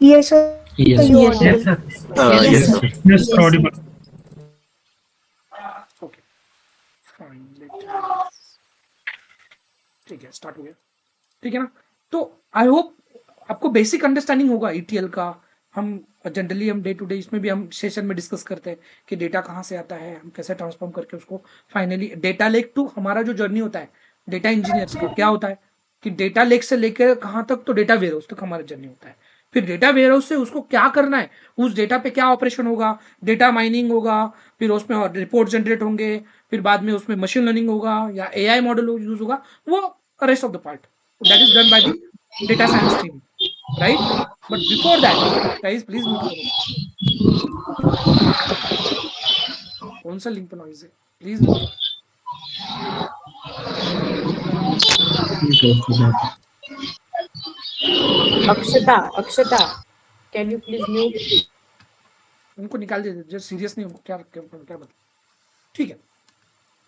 Yes, sir. Yes. You Yes, audible? Yes, sir. sir. Yes, Yes, Yes, sir. sir. sir. Yes, Yes, sir. audible. Okay fine, let ठीक है, start हो गया। ठीक है ना। तो आई होप आपको बेसिक अंडरस्टैंडिंग होगा ईटीएल का। हम जनरली हम डे टू डे इसमें भी हम सेशन में डिस्कस करते हैं कि डेटा कहाँ से आता है, हम कैसे ट्रांसफॉर्म करके उसको फाइनली डेटा लेक टू हमारा जो जर्नी होता है डेटा इंजीनियर्स का क्या होता है कि डेटा लेक से लेकर कहाँ तक, तो डेटा वेयर हाउस तक हमारा जर्नी होता है। फिर डेटा वेयर हाउस से उसको क्या करना है, उस डेटा पे क्या ऑपरेशन होगा, डेटा माइनिंग होगा, फिर उसमें और रिपोर्ट जनरेट होंगे, फिर बाद में उसमें मशीन लर्निंग होगा या एआई मॉडल यूज होगा, वो rest of the part that is done by the data science team, right? But before that, guys, please mute करो। कौन सा लिंक पे नॉइज है, प्लीज म्यूट करो। Akshata, can you please mute? उनको निकाल दीजिए, जो सीरियस नहीं हो, क्या क्या क्या बता। ठीक है,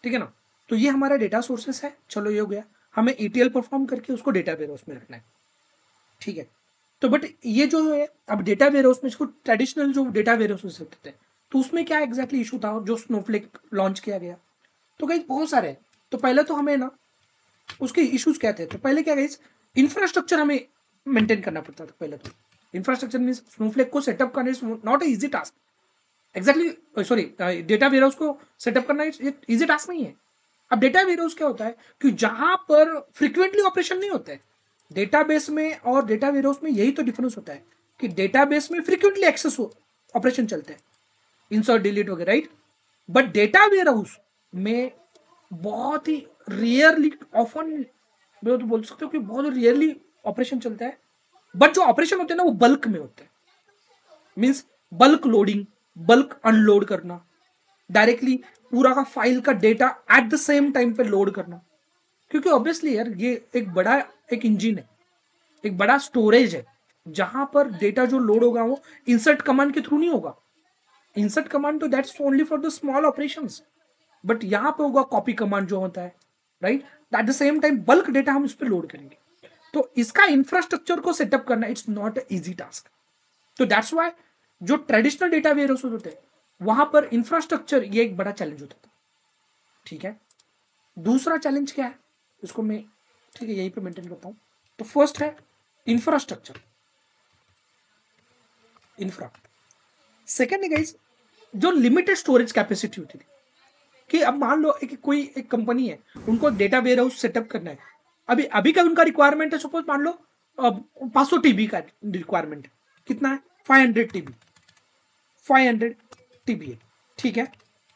ठीक है ना। तो ये हमारा डेटा सोर्सेस है, चलो ये हो गया। हमें ईटीएल परफॉर्म करके उसको डेटा वेयरहाउस में रखना है, ठीक है। तो बट ये जो है अब डेटा वेयरहाउस में, इसको ट्रेडिशनल जो डेटा वेयरहाउस होते हैं, तो उसमें क्या एग्जैक्टली इशू था जो स्नोफ्लेक लॉन्च किया गया। तो कहीं बहुत सारे हैं। तो पहले तो हमें ना उसके इश्यूज क्या थे, तो पहले क्या गाइस, इंफ्रास्ट्रक्चर हमें मेंटेन करना पड़ता था। पहले तो इंफ्रास्ट्रक्चर मींस स्नोफ्लेक को सेटअप करना is not a easy task. Exactly sorry, data warehouse को सेटअप करना इजी टास्क नहीं है। अब डेटा वेयरहाउस क्या होता है कि जहां पर फ्रिक्वेंटली ऑपरेशन नहीं होते, डेटाबेस में और डेटा वेयरहाउस में यही तो डिफरेंस होता है कि डेटाबेस में फ्रिक्वेंटली एक्सेस ऑपरेशन चलते हैं, इंसर्ट डिलीट वगैरह, राइट। बट डेटा वेयरहाउस में बहुत ही रेयरली, ऑफन मैं तो बोल सकते हो कि बहुत रेयरली ऑपरेशन चलता है। बट जो ऑपरेशन होते हैं ना वो बल्क में होते हैं, means bulk loading, bulk unload करना, डायरेक्टली पूरा का फाइल का data at the same time पे लोड करना। क्योंकि ऑब्वियसली यार ये एक बड़ा एक इंजन है, एक बड़ा स्टोरेज है, जहां पर डेटा जो लोड होगा वो इंसर्ट कमांड के थ्रू नहीं होगा। इंसर्ट कमांड तो that's only for the small operations, but यहां पे होगा कॉपी कमांड जो होता है, right. At the same time bulk data हम इस पर लोड करेंगे। तो इसका इंफ्रास्ट्रक्चर को सेटअप करना इट्स नॉट इजी टास्क। तो दैट्स वाई जो ट्रेडिशनल डेटा वेयर होते हैं वहां पर इंफ्रास्ट्रक्चर ये एक बड़ा चैलेंज होता था, ठीक है। दूसरा चैलेंज क्या है, इसको मैं ठीक है यहीं पे मेंटेन करता हूं। तो फर्स्ट है इंफ्रास्ट्रक्चर, इंफ्रा। सेकेंड है गाइस जो लिमिटेड स्टोरेज कैपेसिटी होती थी, कि अब मान लो कोई एक कंपनी है, उनको डेटा वेयर हाउस सेटअप करना है। अभी अभी का उनका रिक्वायरमेंट है, सपोज मान लो 500 TB का रिक्वायरमेंट है। कितना है, 500 TB, 500 TB है, ठीक है।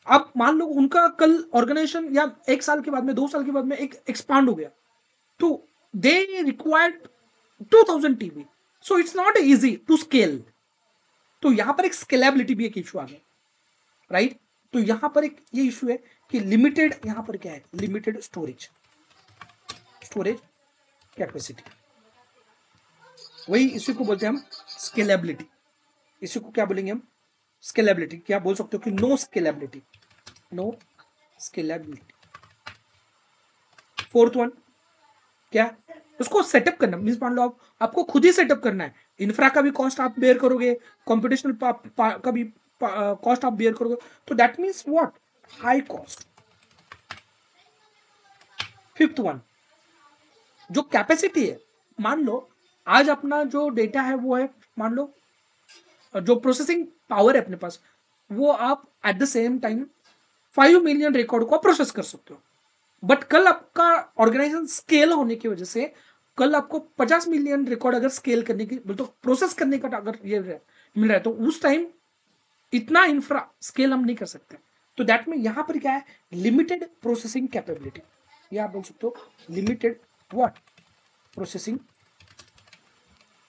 अब मान लो उनका कल ऑर्गेनाइजेशन या 1 साल के बाद में, 2 साल के बाद में एक एक्सपांड हो गया, तो they required 2000 TB। So it's not easy to scale. तो यहां पर एक स्केलेबिलिटी भी एक इशू आ गया, राइट। तो यहां पर एक ये इशू है कि लिमिटेड, यहां पर क्या है, लिमिटेड स्टोरेज, स्टोरेज कैपेसिटी। वही इसी को बोलते हैं हम स्केलेबिलिटी। इसी को क्या बोलेंगे हम, स्केलेबिलिटी। क्या बोल सकते हो कि no scalability, no scalability. Fourth one क्या, उसको सेटअप करना मीन्स मान लो आपको खुद ही सेटअप करना है, इंफ्रा का भी कॉस्ट आप बेयर करोगे, कंप्यूटेशनल का भी कॉस्ट आप बेयर करोगे, तो that means what, high cost. Fifth one जो कैपेसिटी है, मान लो आज अपना जो डेटा है वो है, मान लो जो प्रोसेसिंग पावर है अपने पास, वो आप at the same time 5 million record को प्रोसेस कर सकते हो। बट कल आपका ऑर्गेनाइजेशन स्केल होने की वजह से कल आपको 50 मिलियन रिकॉर्ड अगर स्केल करने की, तो प्रोसेस करने का अगर ये मिल रहा है, तो उस टाइम इतना इंफ्रा स्केल हम नहीं कर सकते। तो दैट में यहां पर क्या है, लिमिटेड प्रोसेसिंग कैपेबिलिटी, या आप बोल सकते हो limited what, processing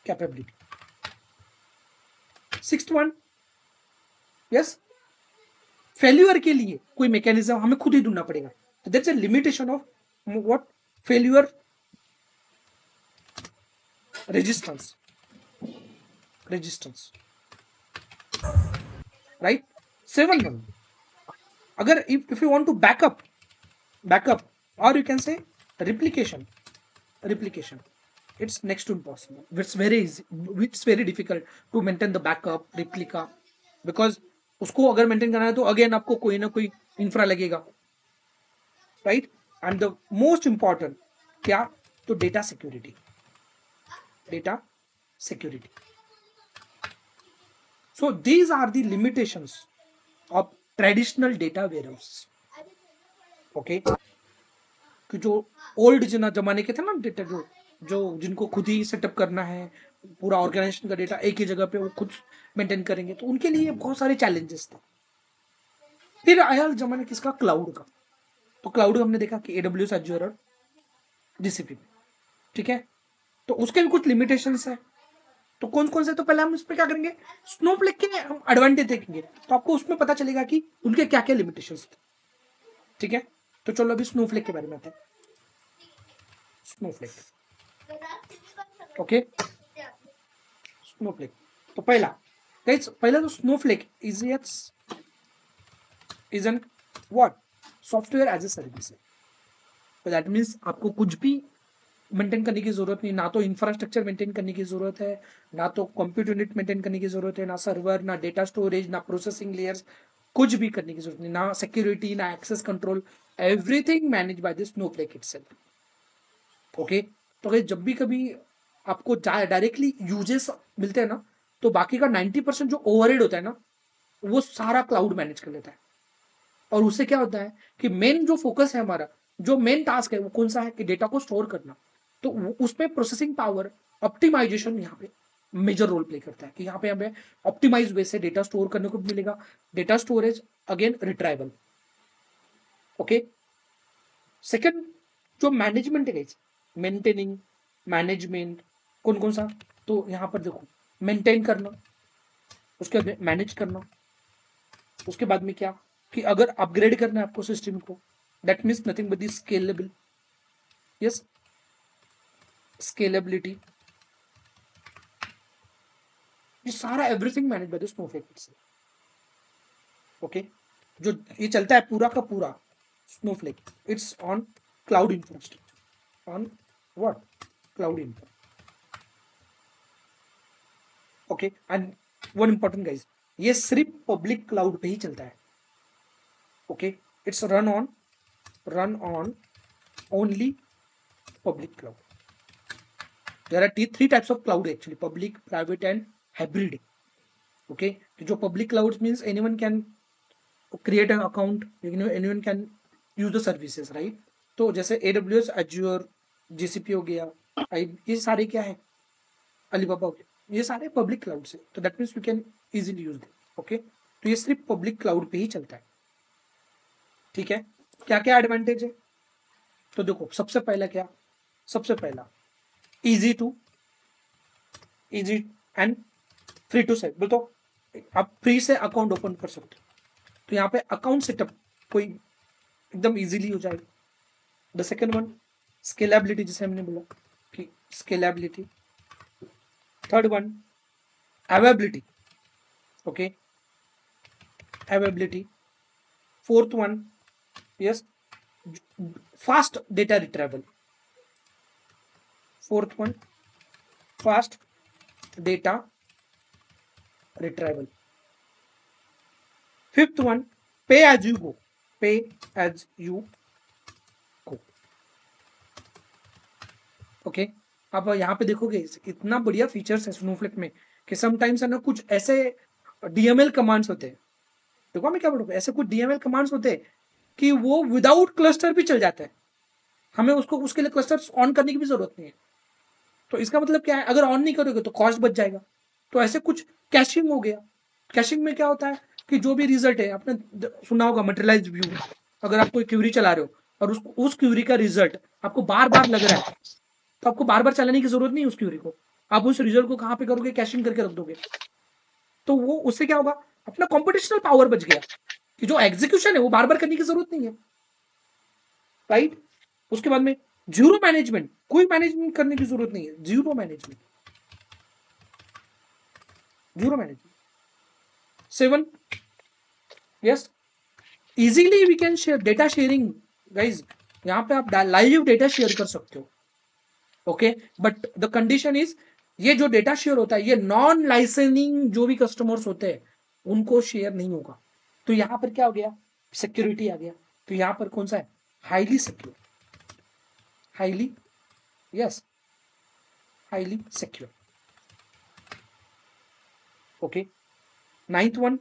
capability. Sixth one, yes, failure के लिए कोई मैकेनिज्म हमें खुद ही ढूंढना पड़ेगा। तो that's a limitation of what, failure resistance, resistance, right. Seven one, अगर if you want to backup, और you can say replication, replication, it's next to impossible. It's very easy, it's very difficult to maintain the backup replica, because उसको अगर maintain करना है तो again आपको कोई ना कोई इंफ्रा लगेगा, right. And the most important क्या, तो data security. Data security. So these are the limitations of traditional data warehouse. Okay, कि जो ओल्ड जमाने के थे ना डेटा, जो जो जिनको खुद ही सेटअप करना है, पूरा ऑर्गेनाइजेशन का डेटा एक ही जगह पे वो खुद मेंटेन करेंगे, तो उनके लिए बहुत सारे चैलेंजेस थे. फिर आया जमाना किसका, क्लाउड का. तो क्लाउड हमने देखा कि AWS, एज्योर और GCP. ठीक है, तो उसके भी कुछ लिमिटेशंस है. तो कौन कौन से, तो पहले हम इस पर क्या करेंगे, स्नोफ्लेक के हम एडवांटेज देखेंगे, तो आपको उसमें पता चलेगा कि उनके क्या क्या लिमिटेशंस थे. ठीक है, तो चलो अभी स्नोफ्लेक के बारे में आते हैं. स्नोफ्लेक. Okay, Snowflake. तो पहला गाइस, पहला तो Snowflake is an what, software as a service. तो दैट मीन्स आपको कुछ भी मेंटेन करने की जरूरत नहीं, ना तो इंफ्रास्ट्रक्चर मेंटेन करने की जरूरत है, ना तो कंप्यूटर यूनिट मेंटेन करने की जरूरत है, ना सर्वर, ना डेटा स्टोरेज, ना प्रोसेसिंग लेयर्स, कुछ भी करने की जरूरत नहीं, ना सिक्योरिटी, ना access control. Everything manage by the Snowflake itself. Okay, तो अगर जब भी कभी आपको डायरेक्टली यूजेस मिलते हैं ना, तो बाकी का 90% जो ओवरहेड होता है ना, वो सारा क्लाउड मैनेज कर लेता है. और उससे क्या होता है कि मेन जो फोकस है हमारा, जो मेन टास्क है वो कौन सा है, कि डेटा को स्टोर करना. तो उसमें प्रोसेसिंग पावर, ऑप्टिमाइजेशन यहाँ पे मेजर रोल प्ले करता है, कि यहाँ पे हमें ऑप्टिमाइज वे से डेटा स्टोर करने को मिलेगा. Data storage, again retrieval. Okay, second जो मैनेजमेंट है, मेंटेनिंग, मैनेजमेंट, कौन कौन सा, तो यहाँ पर देखो, मेंटेन करना, उसके बाद मैनेज करना, उसके बाद में क्या, कि अगर अपग्रेड करना है आपको सिस्टम को, that means nothing but the scalable. Yes, scalability. ये सारा everything manage by the Snowflake itself. Okay, जो ये चलता है पूरा का पूरा Snowflake, it's on cloud infrastructure, on what, cloud infra. Okay, and one important guys, ये सिर्फ पब्लिक क्लाउड पे ही चलता है. Okay, it's run on only public cloud. There are three types of cloud actually: public, private, and hybrid. Okay, जो public clouds means anyone can create an account, anyone can use the services, right? तो जैसे AWS, Azure, GCP हो गया, ये सारे क्या है, Alibaba हो गया, ये सारे पब्लिक क्लाउड से. तो that means you can easily use them. Okay, तो ये सिर्फ पब्लिक क्लाउड पे ही चलता है. ठीक है, क्या क्या एडवांटेज है, तो देखो सबसे पहला क्या, सबसे पहला easy and free to set. बोल तो आप फ्री से अकाउंट ओपन कर सकते हो, तो यहाँ पे अकाउंट सेटअप कोई एकदम इजीली हो जाएगा. द सेकेंड वन, स्केलेबिलिटी, जैसे हमने बोला कि scalability. Third one, availability. Okay, availability. Fourth one, yes, fast data retrieval. Fourth one, fast data retrieval. Fifth one, पे एज यू गो. पे एज यू गो. ओके, आप यहाँ पे देखोगे इतना बढ़िया फीचर्स है स्नोफ्लेक में, कि समटाइम्स है ना कुछ ऐसे DML कमांड्स होते हैं. देखो मैं क्या बोलूँ, ऐसे कुछ DML कमांड्स होते हैं कि वो विदाउट क्लस्टर भी चल जाता है, हमें उसको उसके लिए क्लस्टर ऑन करने की भी जरूरत नहीं है. तो इसका मतलब क्या है, अगर ऑन नहीं करोगे तो कॉस्ट बच जाएगा. तो ऐसे कुछ कैशिंग हो गया. कैशिंग में क्या होता है कि जो भी रिजल्ट है, आपने सुना होगा मटेरियलाइज्ड व्यू, अगर आप कोई क्यूरी चला रहे हो और उस क्यूरी का रिजल्ट आपको बार बार लग रहा है, तो आपको बार बार चलाने की जरूरत नहीं है उस क्यूरी को. आप उस रिजल्ट को कहाँ पे करोगे, कैशिंग करके रख दोगे. तो वो उससे क्या होगा, अपना कॉम्पिटिशनल पावर बच गया, कि जो एग्जीक्यूशन है वो बार बार करने की जरूरत नहीं है, राइट. उसके बाद में जीरो मैनेजमेंट, कोई मैनेजमेंट करने की जरूरत नहीं है, zero management, zero management. 7, yes, easily we can share data sharing. Guys यहाँ पे आप लाइव डेटा शेयर कर सकते हो. Okay, but the condition is ये जो डेटा शेयर होता है ये नॉन लाइसेंसिंग जो भी कस्टमर्स होते हैं उनको शेयर नहीं होगा। तो यहां पर क्या हो गया, सिक्योरिटी आ गया। तो यहां पर कौन सा है, highly secure, highly, yes, highly secure. Okay, ninth one,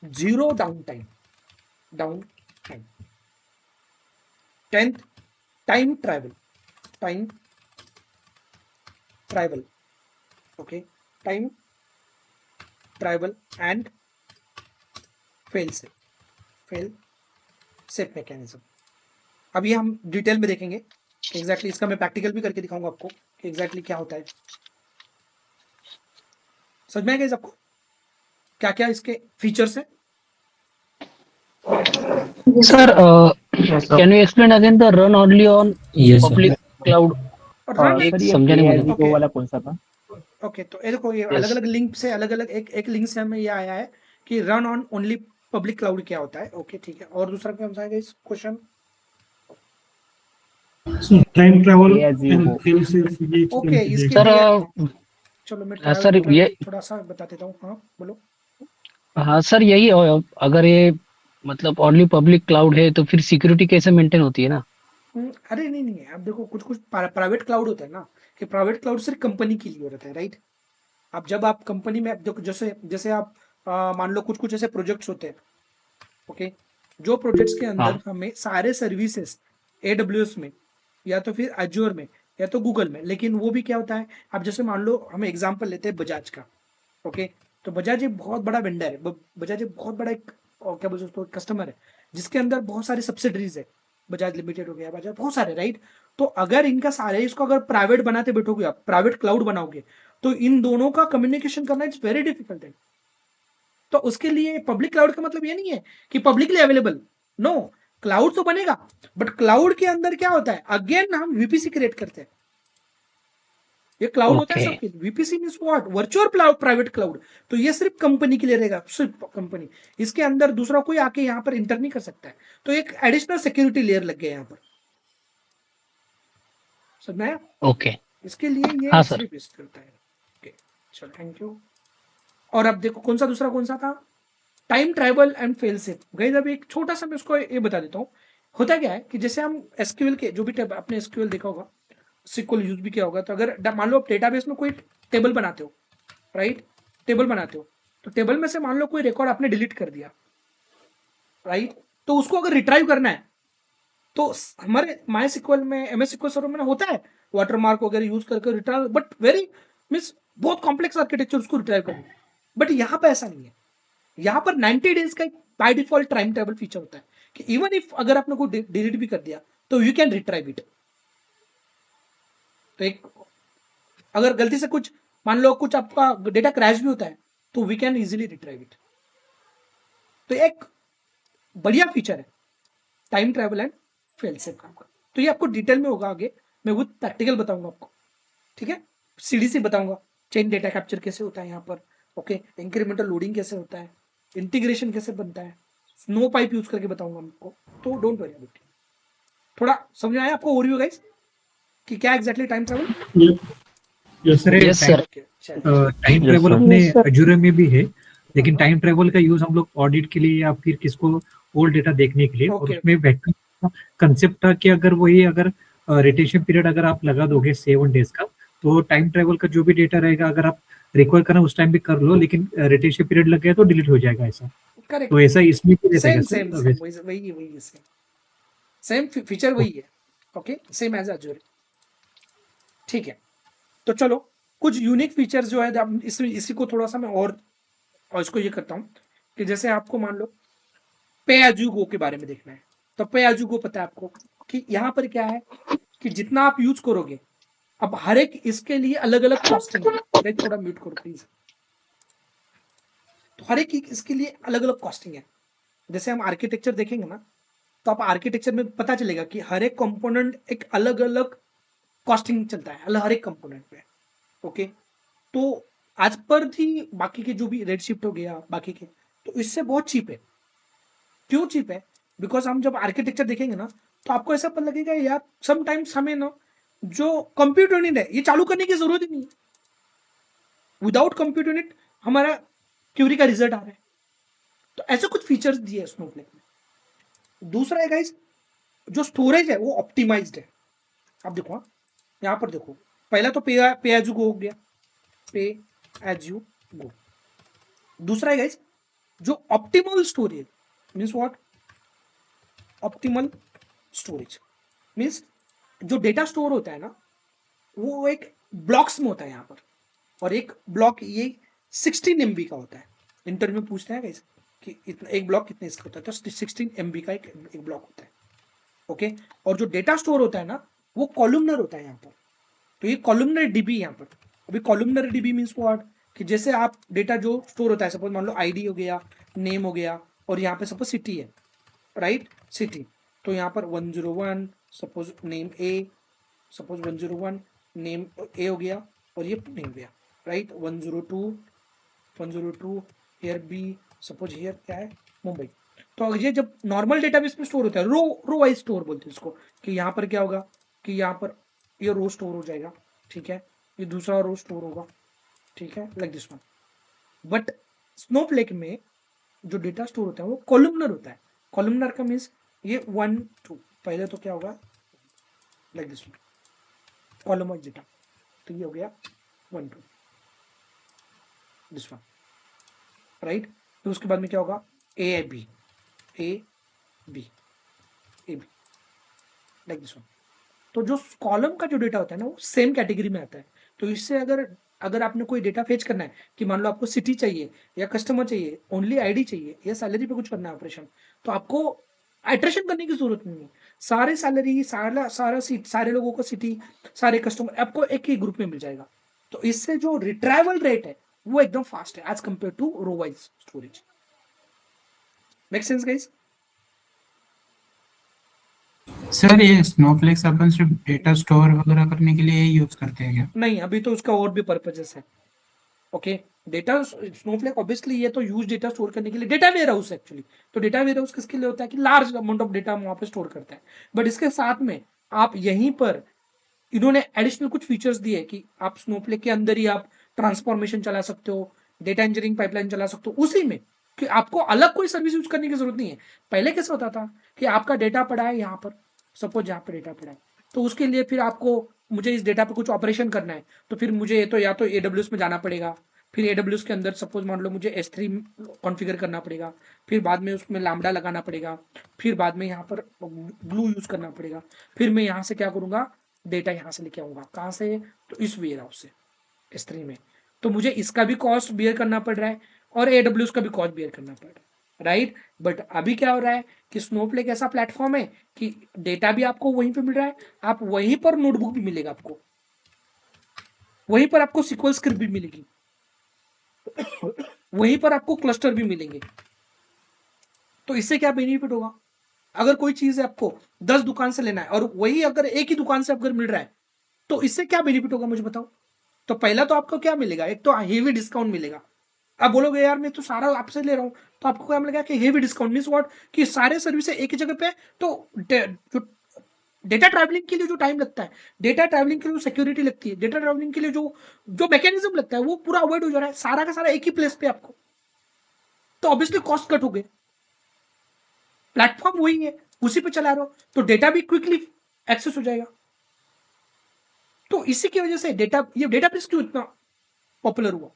zero down time, down time. 10th, time travel, time travel, okay, time travel and fail safe, fail safe mechanism. अब ये हम डिटेल में देखेंगे कि एग्जैक्टली इसका मैं प्रैक्टिकल भी करके दिखाऊंगा आपको कि एग्जैक्टली क्या होता है। समझ में आएगा आपको क्या क्या इसके फीचर्स हैं? Sir, can you explain again the run only on Yes, sir. public cloud? और रन, एक सर ये समझा नहीं मुझे। पे वाला कौन सा था? ओके, तो ये देखो, ये Yes. अलग अलग लिंक से, अलग अलग एक लिंक से हमें ये आया है कि run on only public cloud क्या होता है। ओके ठीक है, और दूसरा क्या बताएगा इस question? So time travel As you and go. fail safe ये ओके, इसके Sir, लिए चलो मैं सर ये, थोड़ा सा बता देता हूँ। हाँ बोलो। हाँ सर यही अगर ये मतलब ओनली पब्लिक क्लाउड है तो फिर सिक्योरिटी कैसे मेंटेन होती है ना? अरे नहीं नहीं, अब देखो कुछ कुछ प्राइवेट क्लाउड होता है ना, कि प्राइवेट क्लाउड सिर्फ कंपनी के लिए होता है, राइट। अब जब आप कंपनी में देखो, जैसे जैसे आप मान लो कुछ कुछ ऐसे प्रोजेक्ट्स होते हैं, ओके, जो प्रोजेक्ट्स के अंदर हाँ। हमें सारे सर्विसेज AWS में या तो फिर अज्योर में या तो गूगल में, लेकिन वो भी क्या होता है, अब जैसे मान लो हम एग्जांपल लेते हैं बजाज का, ओके, तो बजाज एक बहुत बड़ा वेंडर है, बजाज एक बहुत बड़ा एक क्या बोलते हैं उसको, कस्टमर है, जिसके अंदर बहुत सारे सब्सिडरीज है, बजाज लिमिटेड हो गया, बजाज बहुत सारे, राइट। तो अगर इनका सारे इसको अगर प्राइवेट बनाते बैठोगे आप, प्राइवेट क्लाउड बनाओगे, तो इन दोनों का कम्युनिकेशन करना इट्स वेरी डिफिकल्ट है। तो उसके लिए पब्लिक क्लाउड का मतलब ये नहीं है कि पब्लिकली अवेलेबल, नो, क्लाउड तो बनेगा, बट क्लाउड के अंदर क्या होता है, अगेन हम VPC क्रिएट करते हैं। ये क्लाउड होता है ओके। सबके, VPC means what, virtual private cloud. तो ये सिर्फ कंपनी के लिए रहेगा, सिर्फ कंपनी, इसके अंदर दूसरा कोई आके यहाँ पर इंटर नहीं कर सकता है। तो एक एडिशनल सिक्योरिटी लेयर लग गया यहाँ पर, समझ में आया? ओके। इसके लिए हाँ ये सर। सिर्फ इस करता है। ओके, चलो थैंक यू। और अब देखो कौन सा दूसरा कौन सा था, time travel and fail safe. Guys अब एक छोटा सा मैं उसको ये बता देता हूँ। होता क्या है कि जैसे हम एसक्यूएल के जो भी आपने एसक्यूएल देखा होगा, सिक्वल यूज भी किया होगा, तो अगर मान लो आप डेटाबेस में कोई टेबल बनाते हो, राइट, टेबल बनाते हो, तो टेबल में से मान लो कोई रिकॉर्ड आपने डिलीट कर दिया, राइट, तो उसको अगर रिट्राइव करना है तो हमारे माई सिक्वल में, MS SQL सर्वर में होता है वाटरमार्क वगैरह यूज करके रिट्राइव, बट वेरी मीन्स बहुत कॉम्प्लेक्स आर्किटेक्चर उसको रिट्राइव करना, बट यहाँ पे ऐसा नहीं है। यहाँ पर 90 डेज का by default time travel feature होता है कि इवन इफ अगर आपने को डिलीट भी कर दिया तो यू कैन रिट्राइव इट। तो एक अगर गलती से कुछ मान लो कुछ आपका डेटा क्रैश भी होता है तो we can easily retrieve it. तो एक बढ़िया फीचर है time travel and fail safe का। तो ये आपको डिटेल में होगा, आगे मैं वो प्रैक्टिकल बताऊंगा आपको, ठीक है। CDC बताऊंगा, चेन डेटा कैप्चर कैसे होता है यहाँ पर, ओके, इंक्रीमेंटल लोडिंग कैसे होता है, इंटीग्रेशन कैसे बनता है, स्नो पाइप यूज करके बताऊंगा आपको। तो डोंट वरी अबाउट इट। थोड़ा समझ में आया आपको ओवरव्यू गाइस कि क्या exactly time travel? Yes sir, yes sir. Time Yes, travel sir. अपने अजूर में भी है, लेकिन टाइम ट्रेवल का यूज हम लोग ऑडिट के लिए या फिर किसको ओल्ड डेटा देखने के लिए, और Okay, उसमें वैक्यूम कंसेप्ट था कि अगर वही अगर रिटेंशन पीरियड अगर आप लगा दोगे 7 डेज का, तो टाइम ट्रेवल का जो भी डेटा रहेगा अगर आप रिक्वायर करना उस टाइम भी कर लो, लेकिन रिटेंशन पीरियड लग गया तो डिलीट हो जाएगा ऐसा। करेक्ट, तो ऐसा इसमें भी रहता है सेम सर? वही वही सेम फीचर वही है, ओके, सेम एज अजूर, ठीक है। तो चलो कुछ यूनिक फीचर्स जो है इसी को थोड़ा सा मैं और इसको ये करता हूँ कि जैसे आपको मान लो पे एज यू गो के बारे में देखना है, तो पे एज यू गो पता है आपको कि यहाँ पर क्या है कि जितना आप यूज करोगे, अब हर एक इसके लिए अलग अलग कॉस्टिंग है। थोड़ा म्यूट करो प्लीज। तो हर एक इसके लिए अलग अलग कॉस्टिंग है। जैसे हम आर्किटेक्चर देखेंगे ना, तो आप आर्किटेक्चर में पता चलेगा कि हर एक कंपोनेंट एक अलग अलग कॉस्टिंग चलता है, अलग हर एक कंपोनेंट पे, ओके। तो आज पर थी बाकी के जो भी रेड शिफ्ट हो गया बाकी के, तो इससे बहुत चीप है। क्यों चीप है? बिकॉज हम जब आर्किटेक्चर देखेंगे ना, तो आपको ऐसा पता लगेगा यार समटाइम्स हमें ना जो कंप्यूट यूनिट है ये चालू करने की जरूरत ही नहीं है, विदाउट कंप्यूट यूनिट हमारा क्यूरी का रिजल्ट आ रहा है। तो ऐसे कुछ फीचर्स दिए स्नोफ्लेक में। दूसरा है गाइस, जो स्टोरेज है वो ऑप्टिमाइज्ड है। आप देखो हाँ, यहाँ पर देखो, पहला तो पे एज यू गो हो गया, पे एज यू गो। दूसरा है गाइस, जो optimal storage means what, optimal storage means जो डेटा स्टोर होता है ना वो एक ब्लॉक्स में होता है यहाँ पर, और एक ब्लॉक ये 16 MB का होता है। इंटरव्यू में पूछते हैं गाइस कि इतना एक ब्लॉक कितने इसका होता है, तो 16 MB का एक ब्लॉक होता है। ओके, और जो डेटा स्टोर होता है ना वो कॉलमनर होता है यहाँ पर। तो ये कॉलमनर डीबी यहाँ पर। अभी कॉलमनर डीबी मीन्स व्हाट, कि जैसे आप डेटा जो स्टोर होता है, सपोज मान लो आईडी हो गया, नेम हो गया, और यहाँ पे सपोज सिटी है, राइट, सिटी। तो यहाँ पर 101 suppose name A, suppose 101 name A हो गया, और ये पुणे हो गया, right. 102 here B, suppose here क्या है, मुंबई। तो ये जब नॉर्मल डेटाबेस में स्टोर होता है, रो वाइज स्टोर बोलते हैं इसको, कि यहाँ पर क्या होगा कि यहाँ पर ये रो स्टोर हो जाएगा, ठीक है, ये दूसरा रो स्टोर होगा, ठीक है, like this one. But Snowflake में जो डेटा स्टोर होता है वो कॉलमनर होता है। कॉलमनर का मीन्स ये 1 2, पहले तो क्या होगा, like this one, column wise data. तो ये हो गया 1 2, दिस वन, राइट। फिर उसके बाद में क्या होगा, A B, A B, A B, like this one. तो जो कॉलम का जो डेटा होता है ना वो सेम कैटेगरी में आता है। तो इससे अगर अगर आपने कोई डेटा फेच करना है, कि मान लो आपको सिटी चाहिए या कस्टमर चाहिए, ओनली आईडी चाहिए, या सैलरी पे कुछ करना है ऑपरेशन, तो आपको आइट्रेशन करने की जरूरत नहीं है। सारे सैलरी, सारे लोगों को सिटी, सारे कस्टमर आपको एक ही ग्रुप में मिल जाएगा। तो इससे जो रिट्राइवल रेट है वो एकदम फास्ट है as compare to row wise storage. Make sense guys? Sir ये स्नोफ्लेक्स अपन सिर्फ डेटा स्टोर वगैरह करने के लिए यूज करते हैं क्या? नहीं, अभी तो उसका और भी पर्पजेस है। ओके, डेटा स्नोफ्लेक ऑब्वियसली ये तो यूज डेटा स्टोर करने के लिए, डेटा वेयर हाउस एक्चुअली। तो डेटा वेयर हाउस किसके लिए होता है, कि लार्ज अमाउंट ऑफ डेटा वहां पे स्टोर करता है। बट इसके साथ में आप यहीं पर इन्होंने एडिशनल कुछ फीचर्स दिए कि आप स्नोफ्लेक के अंदर ही आप ट्रांसफॉर्मेशन चला सकते हो, डेटा इंजीनियरिंग पाइपलाइन चला सकते हो उसी में, कि आपको अलग कोई सर्विस यूज करने की जरूरत नहीं है। पहले कैसे होता था कि आपका डेटा पड़ा है यहाँ पर, सपोज यहाँ पर डेटा पड़ा है, तो उसके लिए फिर आपको, मुझे इस डेटा पर कुछ ऑपरेशन करना है, तो फिर मुझे तो या तो AWS में जाना पड़ेगा, फिर AWS के अंदर सपोज मान लो मुझे S3 कॉन्फ़िगर करना पड़ेगा, फिर बाद में उसमें लैम्बडा लगाना पड़ेगा, फिर बाद में यहाँ पर ग्लू यूज करना पड़ेगा, फिर मैं यहाँ से क्या करूँगा, डेटा यहाँ से लेके आऊंगा, कहाँ से, तो इस वेयर हाउस से, S3 में। तो मुझे इसका भी कॉस्ट बियर करना पड़ रहा है और AWS का भी कॉस्ट बियर करना पड़ रहा है, राइट। बट अभी क्या हो रहा है कि स्नोफ्लेक ऐसा प्लेटफॉर्म है कि डेटा भी आपको वहीं पे मिल रहा है, आप वहीं पर नोटबुक भी मिलेगा आपको, वहीं पर आपको सिक्वल स्क्रिप्ट भी मिलेगी, वहीं पर आपको क्लस्टर भी मिलेंगे। तो इससे क्या बेनिफिट होगा, अगर कोई चीज है आपको 10 दुकान से लेना है और वही अगर एक ही दुकान से अगर मिल रहा है, तो इससे क्या बेनिफिट होगा मुझे बताओ। तो पहला तो आपको क्या मिलेगा, एक तो हेवी डिस्काउंट मिलेगा। आप बोलोगे यार मैं तो सारा आपसे ले रहा हूं, तो आपको क्या मिलेगा कि हेवी डिस्काउंट मींस व्हाट, कि सारे सर्विस एक ही जगह पे है, तो जो डेटा ट्रैवलिंग के लिए जो टाइम लगता है, डेटा ट्रैवलिंग के लिए जो सिक्योरिटी लगती है, डेटा ट्रैवलिंग के लिए जो जो मैकेनिज्म लगता है, वो पूरा अवॉइड हो जा रहा है, सारा का सारा एक ही प्लेस पे आपको। तो ऑब्वियसली कॉस्ट कट हो गए, प्लेटफॉर्म वही है, उसी पे चला रहे हो, तो डेटा भी क्विकली एक्सेस हो जाएगा। तो इसी की वजह से ये डेटाबेस क्यों इतना पॉपुलर हुआ,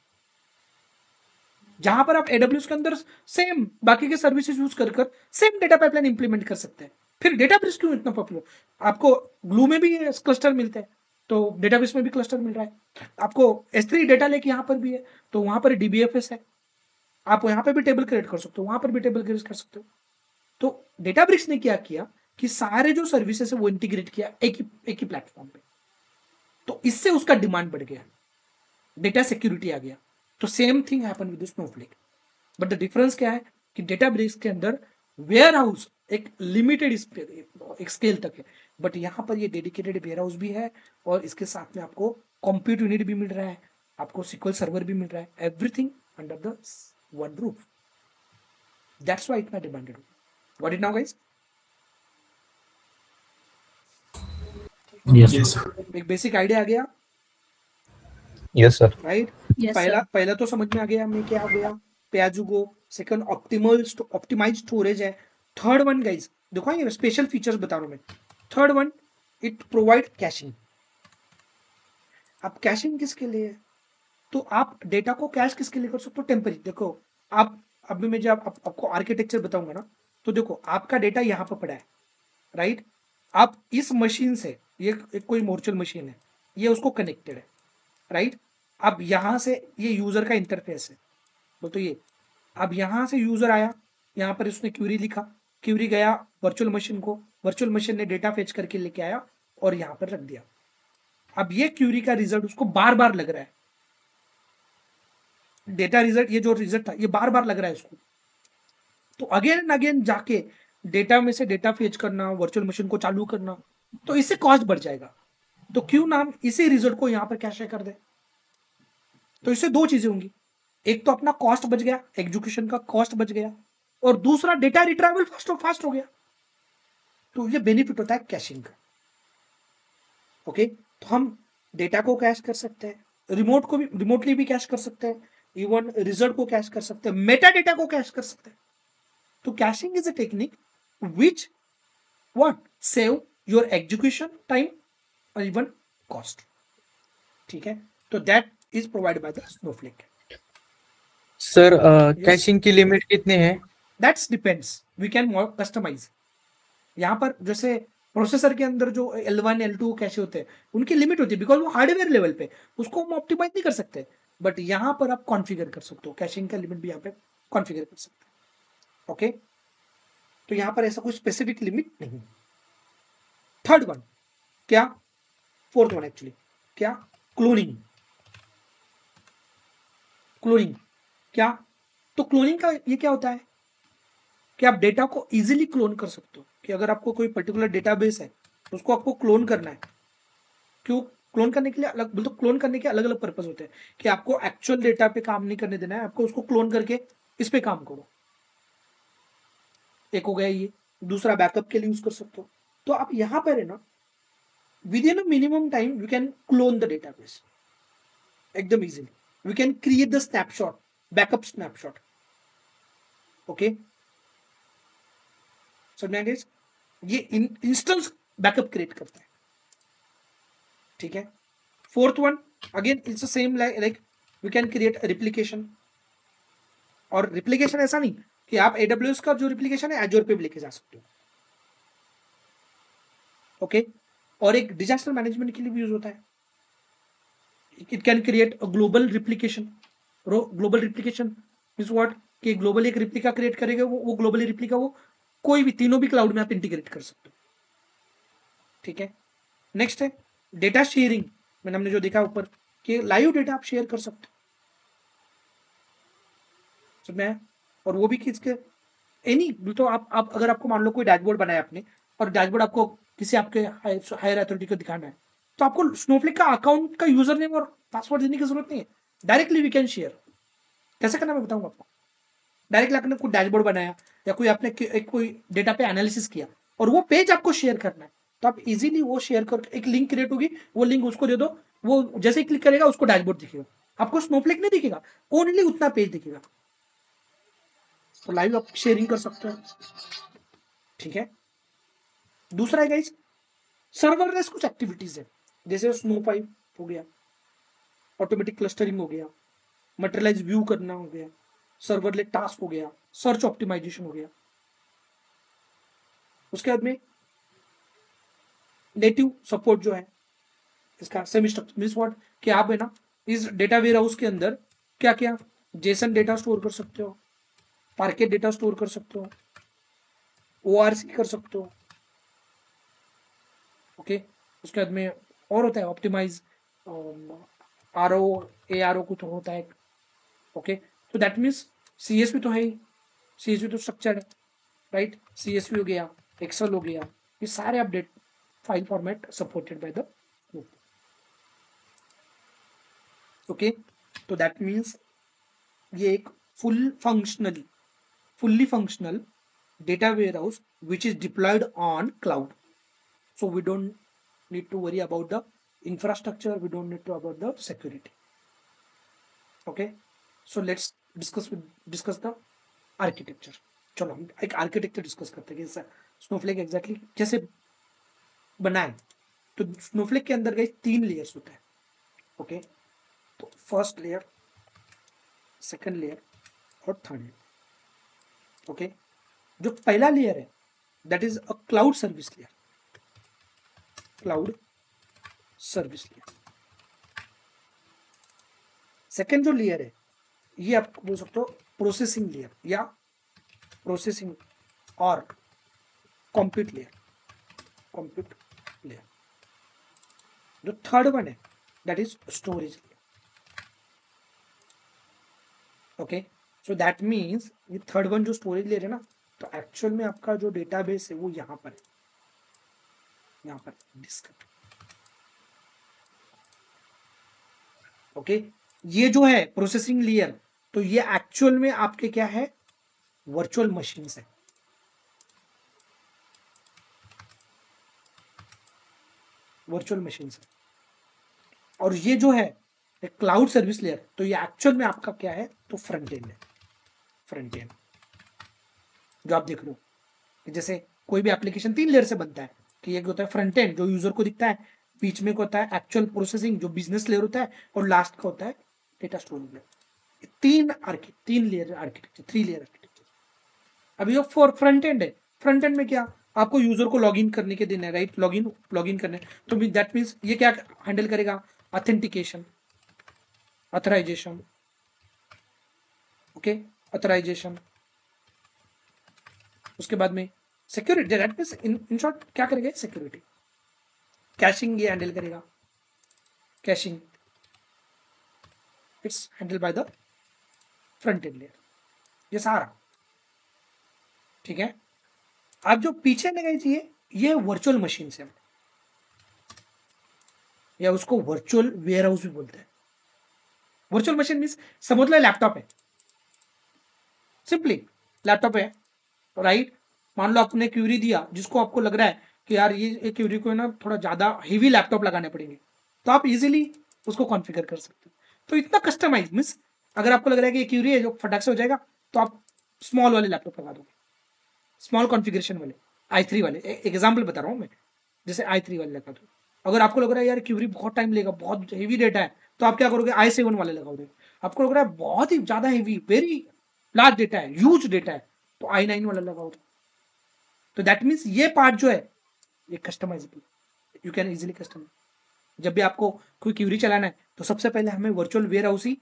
जहां पर आप AWS के अंदर सेम बाकी के सर्विसेज यूज कर सेम डेटा पाइपलाइन इंप्लीमेंट कर सकते हैं। फिर डेटाबेस क्यों इतना पॉपुलर, आपको ग्लू में भी क्लस्टर मिलते हैं, तो डेटाबेस में भी क्लस्टर मिल रहा है, आपको S3 डेटा लेके यहाँ पर भी है, तो वहां पर DBFS है, आप यहाँ पे भी टेबल क्रिएट कर सकते हो, वहां पर भी टेबल क्रिएट कर सकते हो। तो डेटाब्रिक्स ने क्या किया कि सारे जो सर्विसेज है वो इंटीग्रेट किया एक ही प्लेटफॉर्म पे, तो इससे उसका डिमांड बढ़ गया, डेटा सिक्योरिटी आ गया। तो same thing happen with Snowflake, but the difference क्या है कि डेटाब्रिक्स के अंदर वेयर हाउस एक लिमिटेड एक स्केल तक है, बट यहाँ पर ये डेडिकेटेड वेयर हाउस भी है, और इसके साथ में आपको कंप्यूट यूनिट भी मिल रहा है, आपको SQL सर्वर भी मिल रहा है, everything under the one roof. That's why इतना डिमांडेड हो। What it now guys? Yes yes एक बेसिक आइडिया आ गया, यस सर। राइट? Yes, पहला sir. पहला तो समझ में आ गया हमें क्या हो गया, पे-एज-यू-गो। सेकंड ऑप्टिमाइज्ड स्टोरेज है। थर्ड वन गाइस, देखो ये स्पेशल फीचर्स बता रहा हूं मैं। Third one, it provide caching. अब कैशिंग किसके लिए है? तो आप डेटा को कैश किसके लिए कर सकते हो? टेम्पररी। देखो आप, अभी मैं जब आपको आर्किटेक्चर बताऊंगा ना, तो देखो आपका डेटा यहाँ पर पड़ा है, राइट? आप इस मशीन से, ये एक कोई वर्चुअल मशीन है, ये उसको कनेक्टेड है, राइट? अब यहाँ से ये यूजर का इंटरफेस है, तो ये अब यहाँ से यूजर आया, यहाँ पर उसने क्यूरी लिखा, क्यूरी गया वर्चुअल मशीन को, वर्चुअल मशीन ने डेटा फेच करके लेके आया और यहाँ पर रख दिया। अब ये क्यूरी का रिजल्ट उसको बार बार लग रहा है, डेटा रिजल्ट, ये जो रिजल्ट था ये बार बार लग रहा है उसको, तो अगेन एंड अगेन जाके डेटा में से डेटा फेच करना, वर्चुअल मशीन को चालू करना, तो इससे कॉस्ट बढ़ जाएगा। तो क्यों ना हम इसी रिजल्ट को यहाँ पर कैश कर दे? तो इससे दो चीजें होंगी, एक तो अपना कॉस्ट बच गया, एग्जीक्यूशन का कॉस्ट बच गया, और दूसरा डेटा रिट्राइवल फास्ट हो गया। तो ये बेनिफिट होता है कैशिंग का। ओके, तो हम डेटा को कैश कर सकते हैं, रिमोटली भी कैश कर सकते हैं, इवन रिजल्ट को कैश कर सकते हैं, मेटा डेटा को कैश कर सकते हैं। तो caching is a technique which what save your execution time और इवन कॉस्ट। ठीक है, तो that is provided by the Snowflake. Sir caching की लिमिट कितनी है? That's depends, we can customize. यहाँ पर जैसे प्रोसेसर के अंदर जो L1 L2 कैशे होते हैं उनकी लिमिट होती है, बिकॉज वो हार्डवेयर लेवल पे, उसको हम ऑप्टिमाइज नहीं कर सकते, बट यहाँ पर आप कॉन्फ़िगर कर सकते हो, कैशिंग का लिमिट भी यहाँ पे कॉन्फ़िगर कर सकते हो। ओके, तो यहाँ पर ऐसा कोई स्पेसिफिक लिमिट नहीं। थर्ड वन क्या, फोर्थ वन एक्चुअली क्या, क्लोनिंग। क्लोनिंग क्या, तो क्लोनिंग का ये क्या होता है कि आप डेटा को इजीली क्लोन कर सकते हो, कि अगर आपको कोई पर्टिकुलर डेटाबेस है उसको आपको क्लोन करना है। क्यों क्लोन करने के लिए अलग, मतलब क्लोन करने के अलग अलग पर्पस होते हैं, कि आपको एक्चुअल डेटा पे काम नहीं करने देना है, आपको उसको क्लोन करके इस पे काम करो, एक हो गया ये। दूसरा बैकअप के लिए यूज कर सकते हो। तो आप यहां पर है ना, within a minimum time you can clone the database एकदम easily. We can create the snapshot, backup snapshot. Okay, समझ गए? ये इंस्टेंस बैकअप क्रिएट करता है। ठीक है, fourth one again it's same like we can create replication. और replication ऐसा नहीं कि आप AWS का जो रिप्लिकेशन है एजोर पे भी लेके जा सकते हो। ओके, और एक डिजास्टर मैनेजमेंट के लिए भी यूज होता है। It can create a global replication. Global replication is what, कि ग्लोबली एक रिप्लिका क्रिएट करेगा, वो ग्लोबली रिप्लिका वो कोई भी तीनों भी क्लाउड में आप इंटीग्रेट कर सकते हो। ठीक है, नेक्स्ट है डेटा शेयरिंग। मैंने हमने जो देखा ऊपर कि लाइव डेटा आप शेयर कर सकते हो, समझ में आया? और वो भी किसके, एनी, तो आप अगर आपको मान लो कोई डैशबोर्ड बनाया आपने, और डैशबोर्ड आपको किसी आपके हायर अथॉरिटी को दिखाना है, तो आपको स्नोफ्लिक का अकाउंट का यूजर नेम और पासवर्ड देने की जरूरत नहीं है, डायरेक्टली वी कैन शेयर। कैसे करना मैं बताऊंगा आपको। डायरेक्टली आपने कोई डैशबोर्ड बनाया या कोई आपने कोई डेटा पे एनालिसिस किया और वो पेज आपको शेयर करना है, तो आप इजीली वो शेयर कर, एक लिंक क्रिएट होगी, वो लिंक उसको दे दो, वो जैसे ही क्लिक करेगा उसको डैशबोर्ड दिखेगा, आपको स्नोफ्लिक नहीं दिखेगा, ओनली उतना पेज दिखेगा। तो लाइव आप शेयरिंग कर सकते हो। ठीक है, दूसरा है गाइस सर्वरलेस कुछ एक्टिविटीज है, जैसे स्नो पाइप हो गया, ऑटोमेटिक क्लस्टरिंग हो गया, मटेरियलाइज व्यू करना हो गया, सर्वरलेस टास्क हो गया, सर्च ऑप्टिमाइजेशन हो गया। उसके बाद में नेटिव सपोर्ट जो है इसका सेमी स्ट्रक्चर मींस व्हाट, कि आप है ना इस डेटा वेयर हाउस के अंदर क्या क्या जेसन डेटा स्टोर कर सकते हो, पार्केट डेटा स्टोर कर सकते हो, ORC कर सकते हो। ओके, उसके बाद में और होता है ऑप्टिमाइज, RO ARO कुछ होता है। ओके, तो दैट मीन्स CSV तो है ही, CSV तो स्ट्रक्चर है, राइट? CSV हो गया, एक्सेल हो गया, ये सारे update file format supported by the group. Okay, तो दैट मीन्स ये एक fully functional data warehouse which is deployed on cloud, so we don't need to worry about the infrastructure, we don't need to about the security. Okay, so let's discuss the architecture. चलो हम एक architecture discuss करते हैं कि Snowflake exactly कैसे बनाए. तो Snowflake के अंदर गए 3 लेयर्स होते हैं. ओके, तो फर्स्ट लेयर, सेकंड लेयर और थर्ड लेयर. ओके, जो पहला लेयर है that is a cloud service layer. Cloud service layer. Second जो लेयर है ये आप बोल सकते हो प्रोसेसिंग लेयर या प्रोसेसिंग और कंप्यूट लेयर. Compute layer. जो थर्ड वन है that is storage layer. Okay, so that means ये थर्ड वन जो स्टोरेज लेयर है ना, तो एक्चुअल में आपका जो डेटाबेस है वो यहाँ पर है, यहाँ पर डिस्क. ओके, ये जो है प्रोसेसिंग लेयर, तो ये एक्चुअल में आपके क्या है, वर्चुअल मशीन्स है. वर्चुअल मशीन्स है. और ये जो है क्लाउड सर्विस लेयर, तो ये एक्चुअल में आपका क्या है, तो फ्रंट एंड है. फ्रंट एंड जो आप देख रहे हो कि जैसे कोई भी एप्लीकेशन 3 लेयर से बनता है कि एक होता है फ्रंट एंड जो यूजर को दिखता है, बीच में को होता है एक्चुअल प्रोसेसिंग जो बिजनेस लेयर होता है, और लास्ट का होता है data storage layer. 3 layer architecture, 3 layer architecture. अभी ये फॉर फ्रंट एंड है. फ्रंट एंड में क्या, आपको यूजर को लॉगिन करने के दिन है, राइट, लॉगिन करने. तो दैट मीन्स ये क्या हैंडल करेगा, ऑथेंटिकेशन, ऑथराइजेशन. Okay, authorisation. उसके बाद में security, that means in short क्या करेगा, सिक्योरिटी. कैशिंग ये हैंडल करेगा. Caching it's handle by the front end layer. ये सारा ठीक है. आप जो पीछे लगाई चाहिए ये वर्चुअल मशीन से, या उसको वर्चुअल वेयर हाउस भी बोलते हैं. वर्चुअल मशीन मीन्स समझ लो लैपटॉप है, सिंपली लैपटॉप है, राइट. मान लो आपने क्यूरी दिया जिसको आपको लग रहा है कि यार ये क्यूरी को ना थोड़ा ज्यादा हेवी लैपटॉप लगाने पड़ेंगे, तो आप इजीली उसको कॉन्फ़िगर कर सकते हो. तो इतना कस्टमाइज मीन्स अगर आपको लग रहा है कि ये क्यूरी है जो फटाक से हो जाएगा, तो आप स्मॉल वाले लैपटॉप लगा दोगे, स्मॉल कॉन्फ़िगरेशन वाले i3 वाले. एग्जाम्पल बता रहा हूँ मैं, जैसे i3 वाले लगा दो. अगर आपको लग रहा है यार क्यूरी बहुत टाइम लेगा, बहुत हेवी डेटा है, तो आप क्या करोगे, i7 वाले लगाओगे. आपको लग रहा है बहुत ही ज्यादा हेवी, वेरी लार्ज डेटा है, ह्यूज डेटा है, तो i9 वाला लगाओगे. तो दैट मीन्स ये पार्ट जो है ये customizable, you can easily customize. जब भी आपको कोई क्यूरी चलाना है तो सबसे पहले हमें वर्चुअल वेयर हाउस ही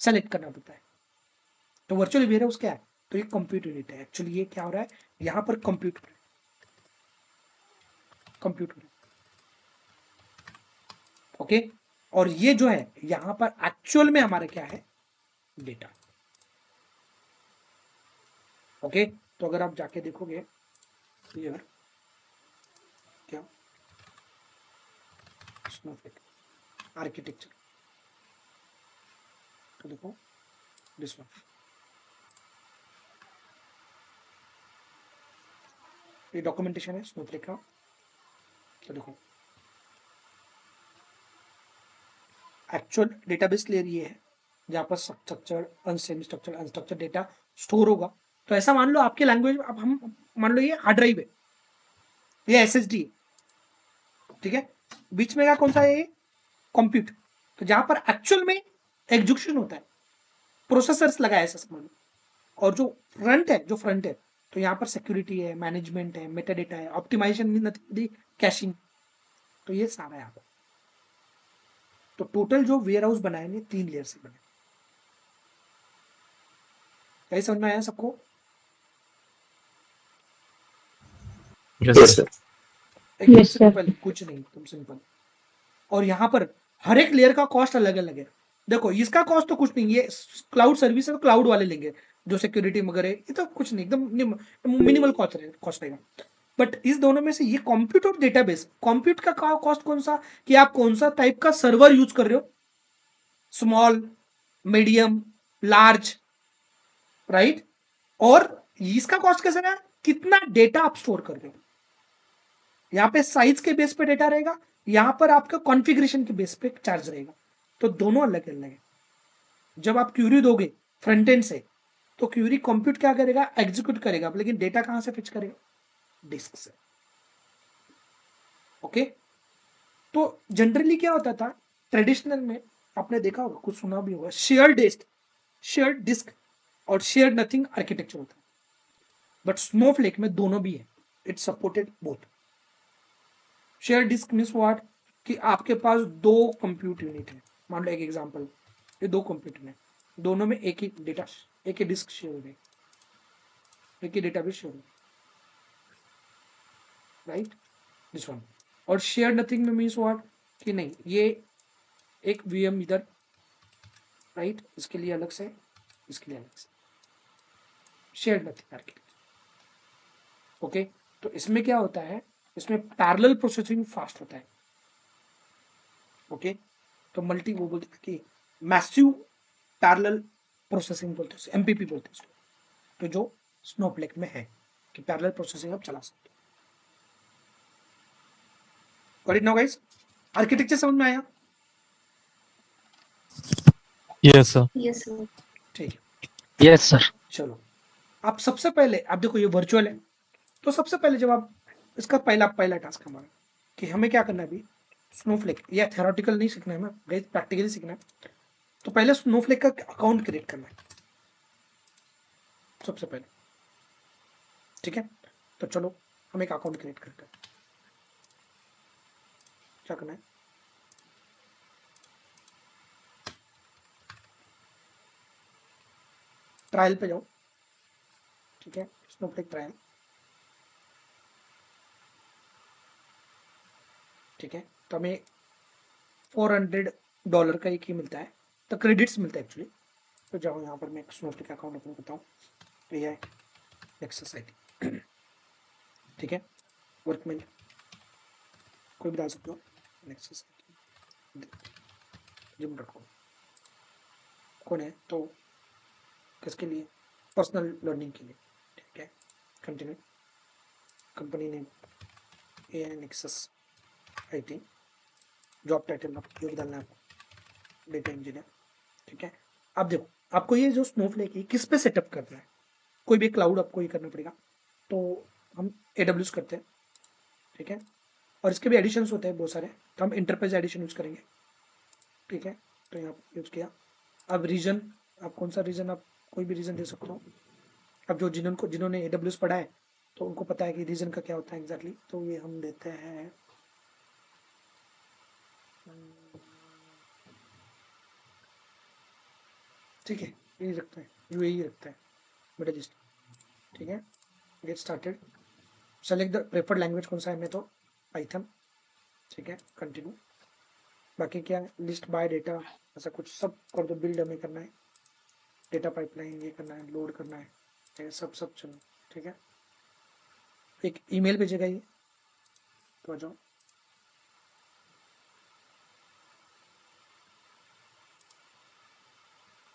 सेलेक्ट करना पड़ता है. तो वर्चुअल वेयर हाउस क्या है, तो ये कंप्यूट यूनिट है. एक्चुअली ये क्या हो रहा है, यहाँ पर कंप्यूट हो रहा है. ओके, और ये जो है यहाँ पर एक्चुअल में हमारे क्या है, डेटा. ओके, तो अगर आप जाके देखोगे here क्या स्नोफ्लेक आर्किटेक्चर, तो देखो दिस वन, ये डॉक्यूमेंटेशन है स्नोफ्लेक का. तो देखो एक्चुअल डेटाबेस लेयर ये है जहाँ पर structured, and semi structured, unstructured data store होगा. तो ऐसा मान लो आपके लैंग्वेज में, अब हम मान लो ये हार्ड ड्राइव है, ये एसएसडी है, ठीक है. बीच में का कौन सा है, ये कंप्यूट. तो जहां पर एक्चुअल में एग्जीक्यूशन होता है, प्रोसेसर्स लगा है ऐसा समझ लो. और जो फ्रंट है, तो यहाँ पर सिक्योरिटी है, मैनेजमेंट है, मेटा डेटा है, ऑप्टिमाइजेशन, कैशिंग. तो ये सारा यहाँ पर. तो टोटल जो वेयर हाउस बनाए 3 लेयर से बने. क्या समझ में आया सबको? Yes sir. एकदम Yes, sir. सिंपल, कुछ नहीं, तुम सिंपल. और यहाँ पर हर एक लेयर का कॉस्ट अलग अलग है. देखो इसका कॉस्ट तो कुछ नहीं, ये क्लाउड सर्विस है तो क्लाउड वाले लेंगे, जो सिक्योरिटी वगैरह ये तो कुछ नहीं, एकदम मिनिमल कॉस्ट रहेगा. बट इस दोनों में से ये कंप्यूट और डेटाबेस, कंप्यूट का कॉस्ट कौन सा, कि आप कौन सा टाइप का सर्वर यूज कर रहे हो, स्मॉल, मीडियम, लार्ज, राइट. और इसका कॉस्ट कैसे ना, कितना डेटा आप स्टोर कर रहे हो, यहाँ पे साइज के बेस पे डेटा रहेगा, यहाँ पर आपका कॉन्फ़िगरेशन के बेस पे चार्ज रहेगा, तो दोनों अलग अलग है। जब आप क्यूरी दोगे फ्रंट एंड से, तो क्यूरी कंप्यूट क्या करेगा, एग्जीक्यूट करेगा, लेकिन डेटा कहां से फिच करेगा, डिस्क से। ओके, तो जनरली क्या होता था ट्रेडिशनल में, आपने देखा होगा, कुछ सुना भी होगा, शेयर डिस्क और शेयर नथिंग आर्किटेक्चर होता है, बट स्नोफ्लेक में दोनों भी है, it supported both. Share disk means what, कि आपके पास दो कंप्यूट यूनिट है, मान लो एक एग्जांपल, ये दो कंप्यूटर है, दोनों में एक ही डेटा, एक ही डिस्क शेयर हो गई, एक ही डेटा भी शेयर हो, राइट, दिस वन। और शेयर नथिंग में मीन्स व्हाट, कि नहीं, ये एक वीएम इधर, राइट, इसके लिए अलग से, इसके लिए अलग से, शेयर नथिंग आर्किटेक्चर। ओके, तो इसमें क्या होता है, इसमें पैरेलल प्रोसेसिंग फास्ट होता है। ओके, तो मल्टी वो बोलते हैं कि मैसिव पैरेलल प्रोसेसिंग बोलते हैं, एमपीपी बोलते हैं, तो जो स्नोफ्लेक में है कि पैरेलल प्रोसेसिंग आप चला सकते हो। Got it now guys, architecture समझ में आया? Yes sir. ठीक है, यस सर। चलो, आप सबसे पहले, आप देखो ये वर्चुअल है, तो सबसे पहले जब आप इसका पहला पहला टास्क हमारा कि हमें क्या करना है अभी, स्नोफ्लेक, या थ्योरेटिकल नहीं सीखना है हमें, प्रैक्टिकली सीखना है। तो पहले स्नोफ्लेक का अकाउंट क्रिएट करना है सबसे पहले, ठीक है। तो चलो हम एक अकाउंट क्रिएट करते हैं। क्या करना है, ट्रायल पे जाओ, ठीक है, स्नोफ्लेक ट्रायल, ठीक है। तो हमें $400 का एक ही मिलता है, तो क्रेडिट्स मिलता है एक्चुअली। तो जाओ यहाँ पर मैं एक स्नोफ्लेक अकाउंट ओपन करता हूँ, तो यह है नेक्सस आईडी, ठीक है, वर्कमेल कोई भी डाल सकते हो, नेक्सस जिम डॉट कौन है, तो किसके लिए, पर्सनल लर्निंग के लिए, ठीक है, कंटिन्यू, कंपनी नेम ए है नेक्सस आईटी, जॉब टाइटल आप जो भी डालना है आपको, डेटा इंजीनियर, ठीक है। अब देखो, आपको ये जो स्नोफ्लेक है किस पे सेटअप करना है, कोई भी क्लाउड आपको ये करना पड़ेगा, तो हम AWS करते हैं, ठीक है, और इसके भी एडिशंस होते हैं बहुत सारे, तो हम इंटरप्राइज एडिशन यूज करेंगे, ठीक है। तो यहाँ यूज किया। अब रीजन, आप कौन सा रीजन, आप कोई भी रीजन दे सकते हो। अब जो जिन्होंने AWS पढ़ा है तो उनको पता है कि रीजन का क्या होता है एग्जैक्टली, तो ये हम देते हैं ठीक है, यही रखते हैं, UAE रखते हैं, मिडिल ईस्ट, ठीक है। Get started, select the preferred language कौन सा है, मैं तो पाइथन, ठीक है, कंटिन्यू। बाकी क्या लिस्ट बाय डेटा, ऐसा कुछ सब कर दो, बिल्ड हमें करना है, डेटा पाइपलाइन ये करना है, लोड करना है, ठीक है, सब चलो, ठीक है। एक ईमेल भेजेगा ये, तो आ जाओ,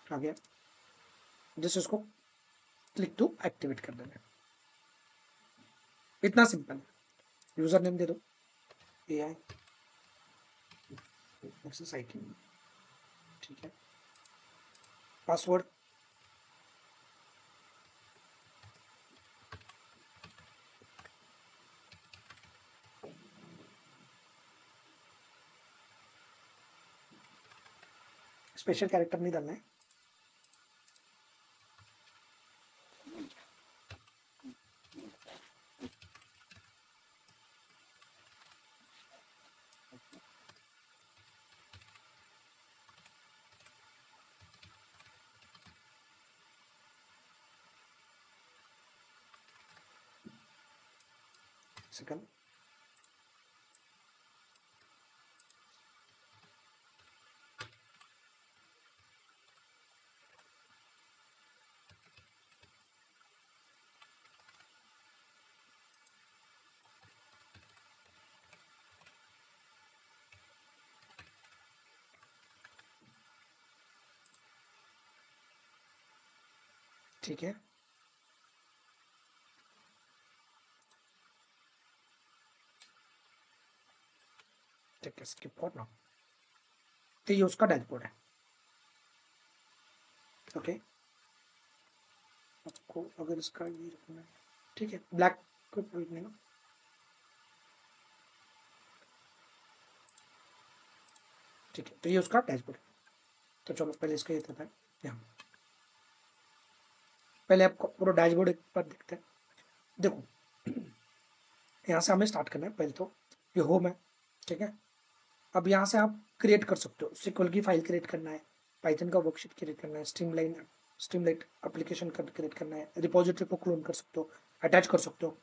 आ गया, जस्ट उसको क्लिक टू एक्टिवेट कर देना, इतना सिंपल है। यूजर नेम दे दो, AI एक्सेस IT, ठीक है, पासवर्ड स्पेशल कैरेक्टर नहीं डालना है, सेकंड, ठीक है। ठीक है, स्किप फॉर नाउ। तो ये उसका डैशबोर्ड है। ओके, आपको अगर इसका ये रखना है, ठीक है, ब्लैक को रखना है। ठीक है, तो ये उसका डैशबोर्ड है। तो चलो पहले इसका ये था यहाँ, पहले आपको पूरा डैशबोर्ड एक बार देखते हैं। देखो यहाँ से हमें स्टार्ट करना है। पहले तो ये होम है, ठीक है। अब यहाँ से आप क्रिएट कर सकते हो, सिक्वल की फाइल क्रिएट करना है, पाइथन का वर्कशीट क्रिएट करना है, स्ट्रीमलाइट एप्लीकेशन क्रिएट करना है, रिपोजिटरी को क्लोन कर सकते हो, अटैच कर सकते हो,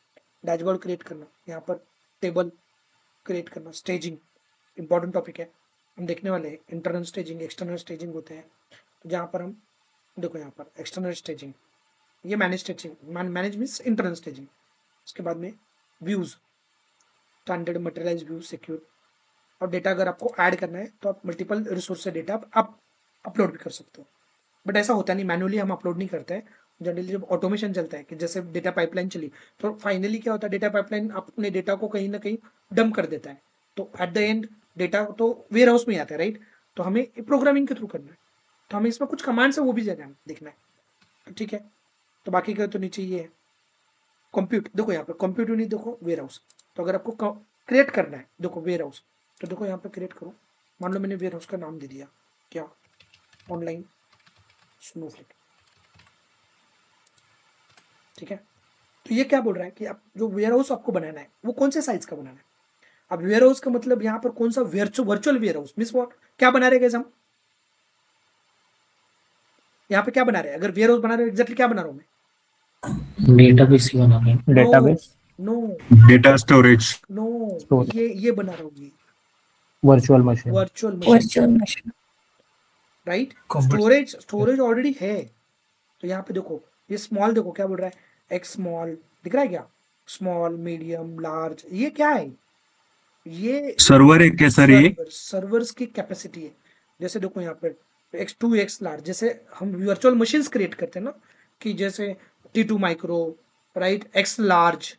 डैशबोर्ड क्रिएट करना, यहाँ पर टेबल क्रिएट करना, स्टेजिंग इंपॉर्टेंट टॉपिक है, हम देखने वाले हैं। इंटरनल स्टेजिंग, एक्सटर्नल स्टेजिंग होते हैं। तो जहाँ पर हम देखो, यहाँ पर एक्सटर्नल स्टेजिंग, ये manage staging, manage means internal staging. उसके बाद में views, standard materialize view, secure. और डेटा अगर आपको ऐड करना है तो आप मल्टीपल रिसोर्स से डेटा आप अपलोड भी कर सकते हो, बट ऐसा होता नहीं, मैनुअली हम अपलोड नहीं करते हैं। जनरली जब ऑटोमेशन चलता है कि जैसे डेटा पाइपलाइन चली, तो फाइनली क्या होता है, डेटा पाइपलाइन अपने डेटा को कहीं ना कहीं डंप कर देता है। तो एट द एंड डेटा तो वेयर हाउस में ही आता है, राइट। तो हमें प्रोग्रामिंग के थ्रू करना है, तो हमें इसमें कुछ कमांड्स है वो भी देखना है, ठीक है। तो बाकी का तो नीचे ये है कंप्यूट। देखो यहाँ पे कंप्यूट नहीं, देखो वेयर हाउस। तो अगर आपको क्रिएट करना है, देखो वेयर हाउस, तो देखो यहाँ पे क्रिएट करो। मान लो मैंने वेयर हाउस का नाम दे दिया क्या, ऑनलाइन स्नोफ्लेक, ठीक है। तो ये क्या बोल रहा है कि आप जो वेयर हाउस आपको बनाना है वो कौन से साइज का बनाना है। अब वेयर हाउस का मतलब यहाँ पर कौन सा virtual warehouse means what, क्या बना रहे हम यहाँ पे, क्या बना रहे हैं। अगर वेयर हाउस बना रहे हैं, एग्जैक्टली क्या बना रहा हूँ मैं, डेटाबेस बना रहे हैं। Database, no data storage, no, Storage. ये बना रहा हूँ, ये virtual machine, virtual machine, right. Storage already है। तो यहाँ पे देखो, ये स्मॉल, देखो क्या बोल रहा है, एक्स स्मॉल दिख रहा है क्या, स्मॉल मीडियम लार्ज, ये क्या है, ये सर्वर है क्या सर ये? सर्वर्स की कैपेसिटी है। जैसे देखो यहाँ पे x2 x लार्ज, जैसे हम वर्चुअल मशीन्स क्रिएट करते हैं ना, कि जैसे T2 micro, right, x large.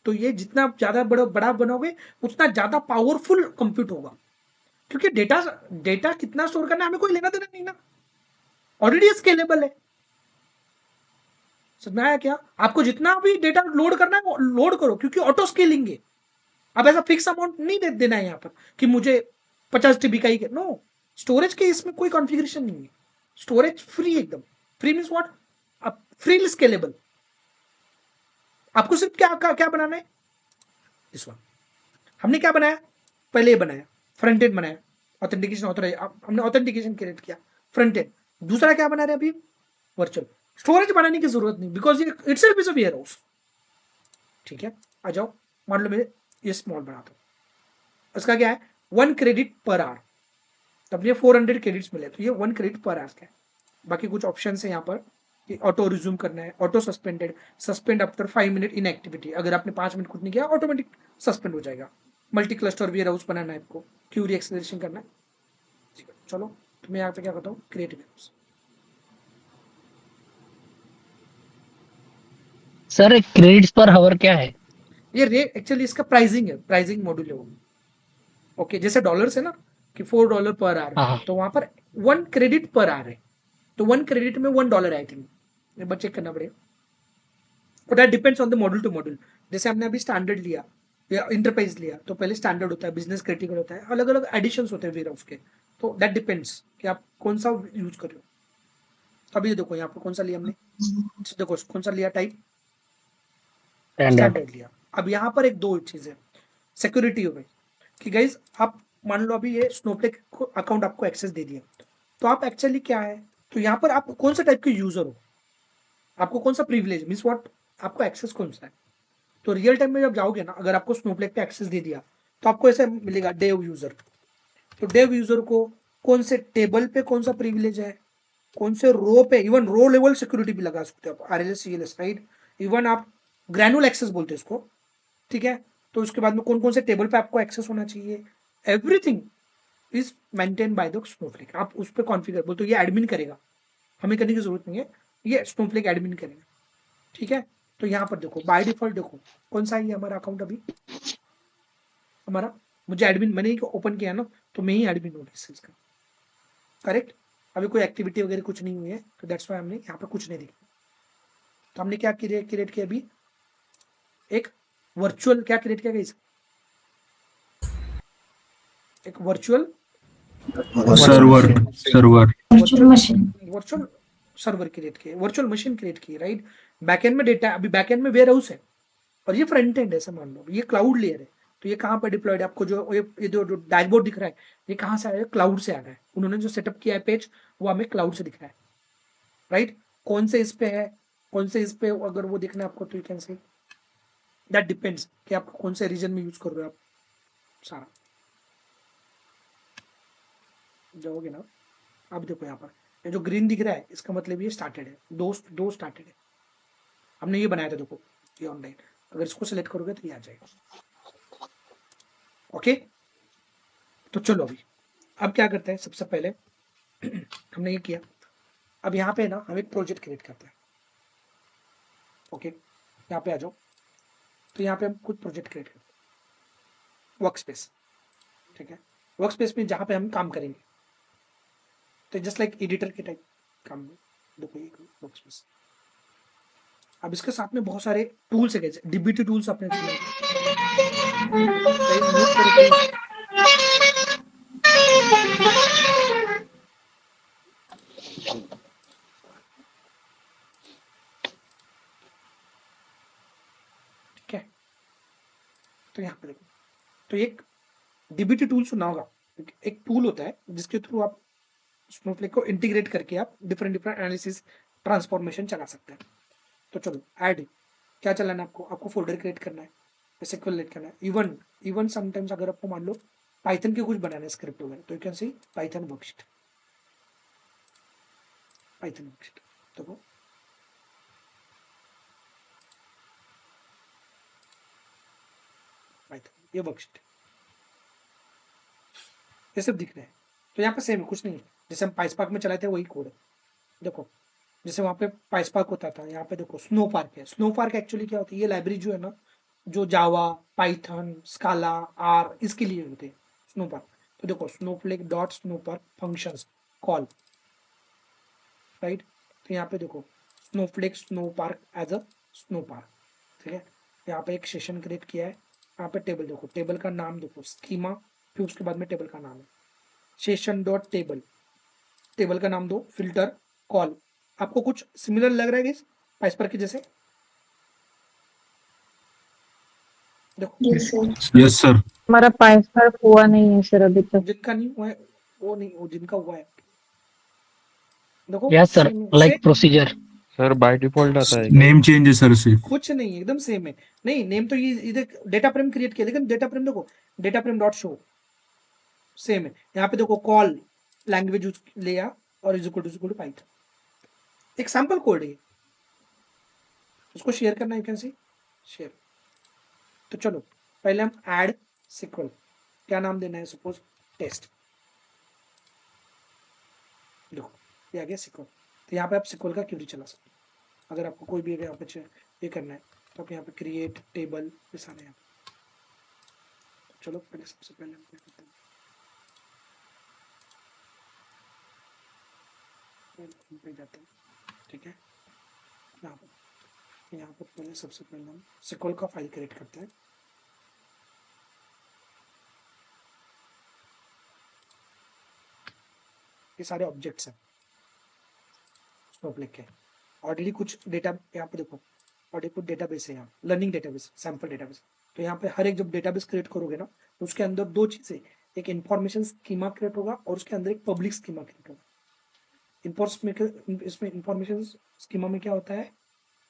तो ये जितना ज्यादा बड़ा बनाओगे उतना ज्यादा पावरफुल कंप्यूट होगा, क्योंकि डेटा कितना स्टोर करना है हमें कोई लेना देना नहीं ना, ऑलरेडी स्केलेबल है। समझ में आया क्या, आपको जितना भी डेटा लोड करना है लोड करो, क्योंकि ऑटो स्केलिंग है। अब ऐसा फिक्स अमाउंट नहीं देना है यहाँ पर कि मुझे 50 TB का ही, नो, स्टोरेज के इसमें कोई कॉन्फ़िगरेशन नहीं है, स्टोरेज फ्री, एकदम फ्री मींस व्हाट, अब फ्री स्केलेबल। आपको सिर्फ क्या बनाना है, इस वन हमने क्या बनाया, पहले ये बनाया फ्रंट एंड बनाया, ऑथेंटिकेशन ऑथराइज, हमने ऑथेंटिकेशन क्रिएट किया फ्रंट एंड। दूसरा क्या बना रहे अभी, वर्चुअल। स्टोरेज बनाने की जरूरत नहीं, बिकॉज ये itself is a warehouse, ठीक है। आ जाओ, मान लो मैं ये स्मॉल बनाता हूँ, इसका क्या है 1 क्रेडिट पर आवर, तब ये 400 क्रेडिट्स मिले, तो ये 1 क्रेडिट पर आवर का है। बाकी कुछ ऑप्शन है यहाँ पर कि ऑटो रिज्यूम करना है, auto suspend after 5 minute in activity, अगर आपने 5 मिनट कुछ नहीं किया ऑटोमेटिक सस्पेंड हो जाएगा। मल्टी क्लस्टर वेयर हाउस बनाना है आपको, क्यूरी एक्सेलरेशन करना है, ठीक है। चलो तो मैं यहाँ पे क्या करता हूँ, create warehouse. Sir credits per hour क्या है। ये रेट एक्चुअली इसका प्राइसिंग है, प्राइसिंग मॉड्यूल है वो। ओके, जैसे डॉलर्स है ना कि $4 पर आवर, हाँ तो वहां पर 1 क्रेडिट पर आवर है, तो 1 क्रेडिट में $1 है, आई थिंक, एक बार चेक करना पड़ेगा। और that depends on the module to module. जैसे हमने अभी स्टैंडर्ड लिया या इंटरप्राइज लिया, तो पहले स्टैंडर्ड होता है, बिजनेस क्रिटिकल होता है, अलग अलग एडिशंस होते हैं वेयर हाउस के। तो दैट डिपेंड्स कि आप कौन सा यूज कर रहे हो। अभी देखो यहाँ पर कौन सा लिया हमने, देखो कौन सा लिया टाइप, स्टैंडर्ड लिया। अब यहाँ पर एक दो चीज है, सिक्योरिटी हो गई कि गाइज आप मान लो अभी ये स्नोफ्लेक अकाउंट आपको एक्सेस दे दिया, तो आप एक्चुअली क्या है, तो यहाँ पर आप कौन सा टाइप के यूजर हो, आपको कौन सा प्रिविलेज मीन्स व्हाट, आपको एक्सेस कौन सा है। तो रियल टाइम में जब जाओगे ना, अगर आपको स्नोफ्लेक पे एक्सेस दे दिया तो आपको ऐसे मिलेगा डेव यूजर। तो डेव यूजर को कौन से टेबल पे कौन सा प्रिविलेज है, कौन से रो पे, इवन रो लेवल सिक्योरिटी भी लगा सकते हो आप, RLS CLS, राइट। इवन आप ग्रैनुअल एक्सेस बोलते हैं इसको, ठीक है। तो उसके बाद में कौन कौन से टेबल पे आपको एक्सेस होना चाहिए, everything is maintain by the Snowflake. आप उस पर कॉन्फ़िगर बोल, तो ये एडमिन करेगा, हमें करने की जरूरत नहीं है, ये स्नोफ्लेक एडमिन करेगा, ठीक है। तो यहाँ पर देखो बाय डिफॉल्ट देखो कौन सा है हमारा अकाउंट, अभी हमारा मुझे एडमिन मैंने ओपन किया ना, तो मैं ही एडमिन हूँ इस चीज का, करेक्ट। अभी कोई एक्टिविटी वगैरह कुछ नहीं हुई है, तो दैट्स वाई हमने यहाँ पे कुछ नहीं दिखा। तो हमने क्या क्रिएट किया अभी, एक वर्चुअल क्या क्रिएट किया गाइस, एक virtual server server virtual server create किए, वर्चुअल मशीन क्रिएट की, राइट। बैकएंड में डेटा, अभी बैकएंड में वेयर हाउस है और ये फ्रंट एंड है, ऐसा मान लो ये क्लाउड लेयर है। तो ये कहाँ पर डिप्लॉयड है, आपको जो ये जो डैशबोर्ड दिख रहा है, ये कहाँ से आया है, क्लाउड से आ रहा है। उन्होंने जो सेटअप किया है पेज, वो हमें क्लाउड से दिख रहा है, राइट। कौन से इस पे है, कौन से इस पे अगर वो देखना है आपको, तो you can say that depends कि आप कौन से रीजन में यूज कर रहे हो आप सारा। जाओगे ना, अब देखो यहाँ पर ये जो ग्रीन दिख रहा है, इसका मतलब ये स्टार्टेड है, दो स्टार्टेड है। हमने ये बनाया था, देखो ये ऑनलाइन, अगर इसको सेलेक्ट करोगे तो ये आ जाएगा। ओके, तो चलो अभी अब क्या करते हैं, सबसे पहले हमने ये किया, अब यहाँ पे ना हम एक प्रोजेक्ट क्रिएट करते हैं। ओके, यहाँ पे आ जाओ, तो यहाँ पे हम कुछ प्रोजेक्ट क्रिएट करते हैं, वर्क स्पेस, ठीक है। वर्क स्पेस में जहाँ पे हम काम करेंगे, तो जस्ट लाइक एडिटर के टाइप काम, देखो ये वर्क स्पेस। अब इसके साथ में बहुत सारे टूल्स है, डीबीटी टूल्स आपने सुने, म्यूट करो प्लीज। ठीक है, तो यहाँ पे देखो, तो एक डीबीटी टूल सुना होगा, एक टूल होता है जिसके थ्रू आप स्नोफ्लेक को इंटीग्रेट करके आप डिफरेंट डिफरेंट एनालिसिस ट्रांसफॉर्मेशन चला सकते हैं। तो चलो ऐड क्या चलाना है, आपको फोल्डर क्रिएट करना है, SQL क्रिएट करना है, इवन इवन समटाइम्स अगर आपको मान लो पाइथन के कुछ बनाना है स्क्रिप्ट वगैरह, तो you can see Python worksheet, Python worksheet. देखो पाइथन ये वर्कशीट, ये सब दिख रहा है। तो यहाँ पे सेम है, कुछ नहीं है, जैसे हम पाइसपार्क में चलाए थे वही कोड है। देखो जैसे वहाँ पे पाइसपार्क होता था, यहाँ पे देखो स्नो पार्क है। स्नो पार्क एक्चुअली क्या होती है, ये लाइब्रेरी जो है ना, जो जावा, पाइथन, स्काला, आर इसके लिए होते हैं स्नो पार्क। तो देखो Snowflake dot Snowpark functions call, right. तो यहाँ पे देखो Snowflake Snowpark as a Snowpark, ठीक है। यहाँ पे एक सेशन क्रिएट किया है, यहाँ पे टेबल देखो, टेबल का नाम देखो स्कीमा, फिर उसके बाद में टेबल का नाम है सेशन डॉट टेबल, टेबल का नाम दो, फिल्टर कॉल। आपको कुछ सिमिलर लग रहा है गाइस पाइसपार्क के जैसे, देखो यस सर। हमारा पाइसपार्क हुआ नहीं है सर अभी तक। जिनका नहीं हुआ है वो नहीं, वो जिनका हुआ है देखो yes sir, same like procedure. Sir by default आता है नेम चेंज है सर सिर्फ। कुछ नहीं, एकदम सेम है। नहीं नेम तो ये इधर डेटा फ्रेम क्रिएट किया, लेकिन डेटा फ्रेम देखो, data frame dot show same है। यहाँ पे देखो कॉल लैंग्वेज लिया और इज इक्वल टू पाइथन, एक सैंपल कोड है, उसको शेयर करना, यू कैन सी शेयर। तो चलो पहले हम ऐड सिक्वल, क्या नाम देना है, सपोज टेस्ट, देखो ये आ गया सिक्वल। तो यहाँ पे आप सिक्वल का क्यूरी चला सकते हो, अगर आपको कोई भी यहाँ पे ये करना है, तो आप यहाँ पे क्रिएट टेबल ये सारे यहाँ पे। चलो पहले सबसे पहले हम क्या करते हैं, पे जाते हैं, ठीक है। यहाँ पर पहले सबसे पहले हम सिक्वल का फाइल क्रिएट करते हैं। ये सारे ऑब्जेक्ट्स हैं स्नोफ्लेक के, ऑलरेडी कुछ डेटा यहाँ पे देखो, ऑलरेडी कुछ डेटाबेस है यहाँ, लर्निंग डेटाबेस, सैंपल डेटाबेस। तो यहाँ पे हर एक जब डेटाबेस क्रिएट करोगे ना, तो उसके अंदर दो चीजें, एक इंफॉर्मेशन स्कीमा क्रिएट होगा और उसके अंदर एक पब्लिक स्कीमा क्रिएट होगा। इसमें इंफॉर्मेशन स्कीमा में क्या होता है,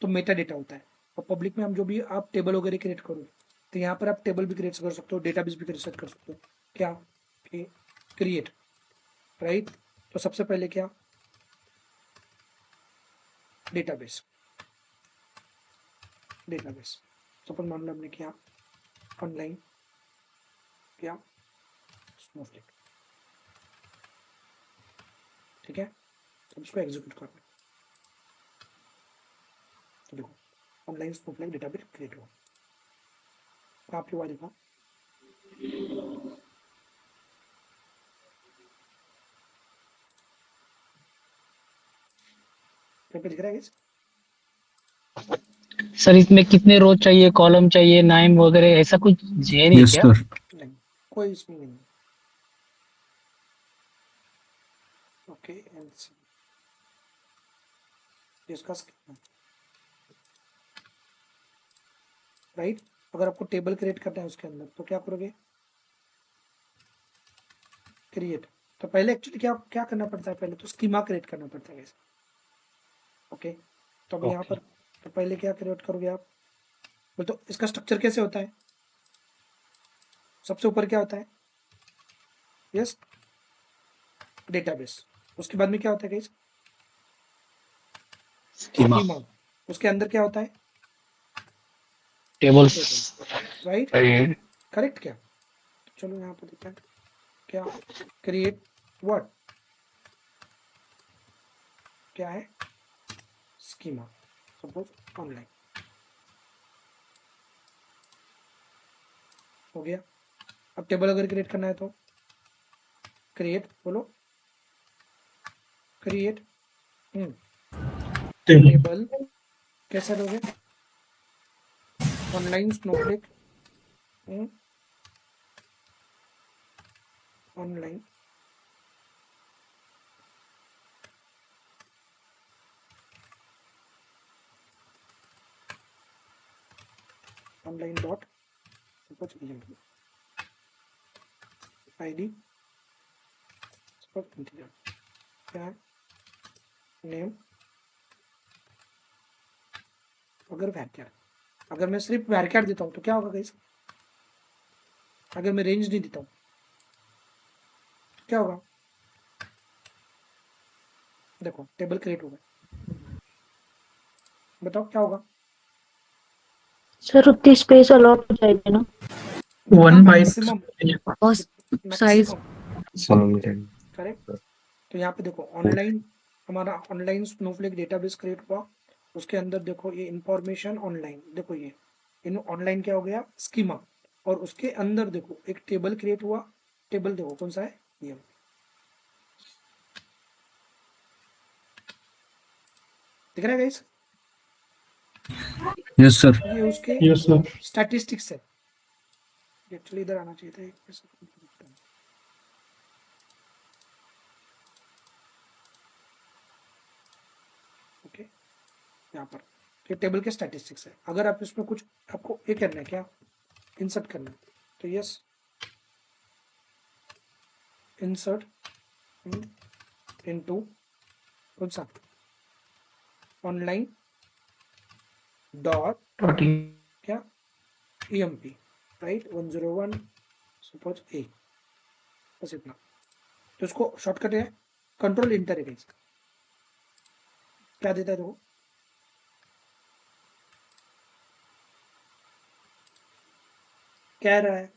तो मेटा डेटा होता है, और पब्लिक में हम जो भी आप टेबल वगैरह क्रिएट करोगे, तो यहाँ पर आप टेबल भी क्रिएट कर सकते हो, डेटाबेस भी क्रिएट कर सकते हो। क्या क्रिएट, राइट। तो सबसे पहले क्या, डेटाबेस, डेटाबेस सपोज मान लो हमने किया ऑनलाइन, क्या स्नोफ्लेक, ठीक है। तो इसको एग्जीक्यूट करना, तो देखो ऑनलाइन स्नोफ्लेक डेटाबेस क्रिएट हुआ, कहाँ पे हुआ देखो, यहाँ पे दिख रहा है guys? सर इसमें कितने रो चाहिए, कॉलम चाहिए, नाम वगैरह ऐसा कुछ है नहीं यस क्या? सर। नहीं, कोई इसमें नहीं। ओके, एंड इसका राइट। अगर आपको टेबल क्रिएट करना है उसके अंदर तो क्या करोगे? क्रिएट। तो पहले एक्चुअली क्या क्या करना पड़ता है? पहले तो स्कीमा क्रिएट करना पड़ता है guys। ओके, तो अब यहाँ ओके। पर तो पहले क्या क्रिएट करोगे आप? बोल तो इसका स्ट्रक्चर कैसे होता है? सबसे ऊपर क्या होता है? Yes, database. उसके बाद में क्या होता है गाइस? Schema, schema. उसके अंदर क्या होता है? टेबल्स। Right, right. करेक्ट क्या? चलो यहाँ पर देखते हैं क्या क्रिएट व्हाट क्या है? स्कीमा। सपोज ऑनलाइन हो गया। अब टेबल अगर क्रिएट करना है तो क्रिएट, बोलो क्रिएट टेबल। कैसे दोगे? Online Snowflake online online dot suppose ID suppose integer क्या है? नेम। अगर वैरक्यार, अगर मैं सिर्फ वैरक्यार देता हूँ तो क्या होगा गाइस? अगर मैं रेंज नहीं देता हूँ क्या होगा? देखो टेबल क्रिएट होगा, बताओ क्या होगा? सर उतनी स्पेस अलॉट हो जाएगी ना? One byte maximum size correct. तो यहाँ पे देखो ऑनलाइन, हमारा ऑनलाइन स्नोफ्लेक डेटाबेस क्रिएट हुआ। उसके अंदर देखो ये इंफॉर्मेशन ऑनलाइन, देखो ये इन ऑनलाइन क्या हो गया? स्कीमा। और उसके अंदर देखो एक टेबल क्रिएट हुआ। टेबल देखो कौन सा है? ये दिख रहा है गाइस? Yes sir. ये उसके यस सर। स्टैटिस्टिक्स है। एक्चुअली इधर आना चाहिए था एक ओके, यहाँ पर ये टेबल के स्टैटिस्टिक्स है। अगर आप इसमें कुछ आपको ये करना है क्या? इंसर्ट करना है तो यस इंसर्ट इनटू कौन सा? ऑनलाइन डॉट क्या? EMP राइट 101 सपोज ए। बस इतना। तो इसको शॉर्टकट है कंट्रोल इंटर है गाइस। क्या देता है? देखो क्या रहा है?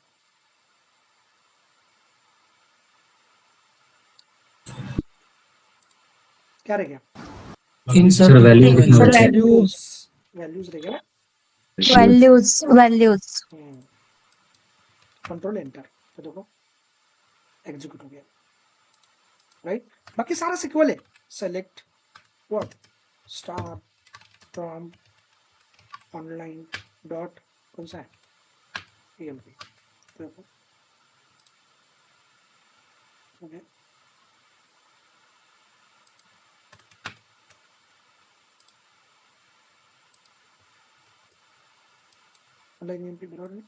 क्या रह गया? Insert values. वैल्यूज रह गया ना? Values control enter. तो देखो एग्जीक्यूट हो गया राइट। बाकी सारा सिक्वल है। Select what star from online dot कौन सा है? EMP। देखो हो गया। ऑनलाइन EMP बराबर है।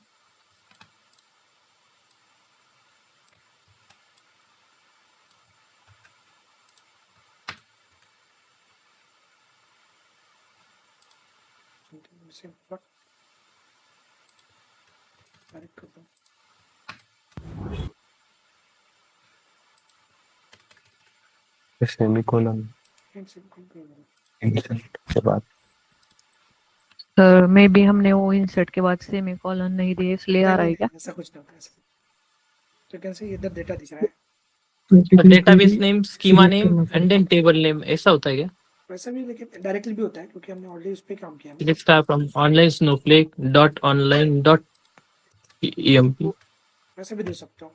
डायरेक्ट कर दो। सेमीकोलन के बाद सर मे बी हमने वो इंसर्ट के बाद सेमीकोलन नहीं दिए इसलिए आ रहा है क्या? ऐसा कुछ नहीं होता ऐसा। तो you can see इधर डेटा दिख रहा है। Database name, schema name and then table name, ऐसा होता है क्या? वैसा भी लेकिन डायरेक्टली भी होता है क्योंकि हमने ऑलरेडी उस पर काम किया है। Let's start from online snowflake dot online dot emp ऐसे भी दे सकते हो,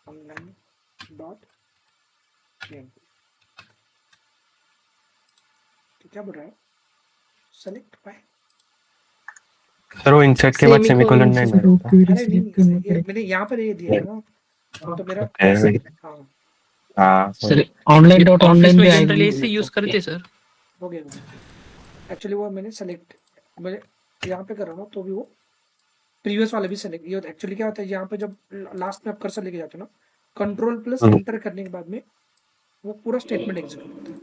ऑनलाइन डॉट क्या बोल रहा है, सेलेक्ट बाय, सर वो इंसर्ट के बाद सेमीकोलन नहीं रहता। अरे नहीं ये मैंने यहाँ पर ये दिया है ना, तो मेरा हाँ हाँ सर ऑनलाइन डॉट ऑनलाइन भी आएगा। जनरली इसे यूज करते सर। हो गया एक्चुअली वो मैंने सेलेक्ट, मैं यहाँ पे कर रहा हूँ तो भी वो प्रीवियस वाले भी सेलेक्ट, ये एक्चुअली क्या होता है यहाँ पे जब लास्ट में आप कर्सर लेके जाते हो ना, कंट्रोल प्लस एंटर करने के बाद में वो पूरा स्टेटमेंट एग्जीक्यूट होता है।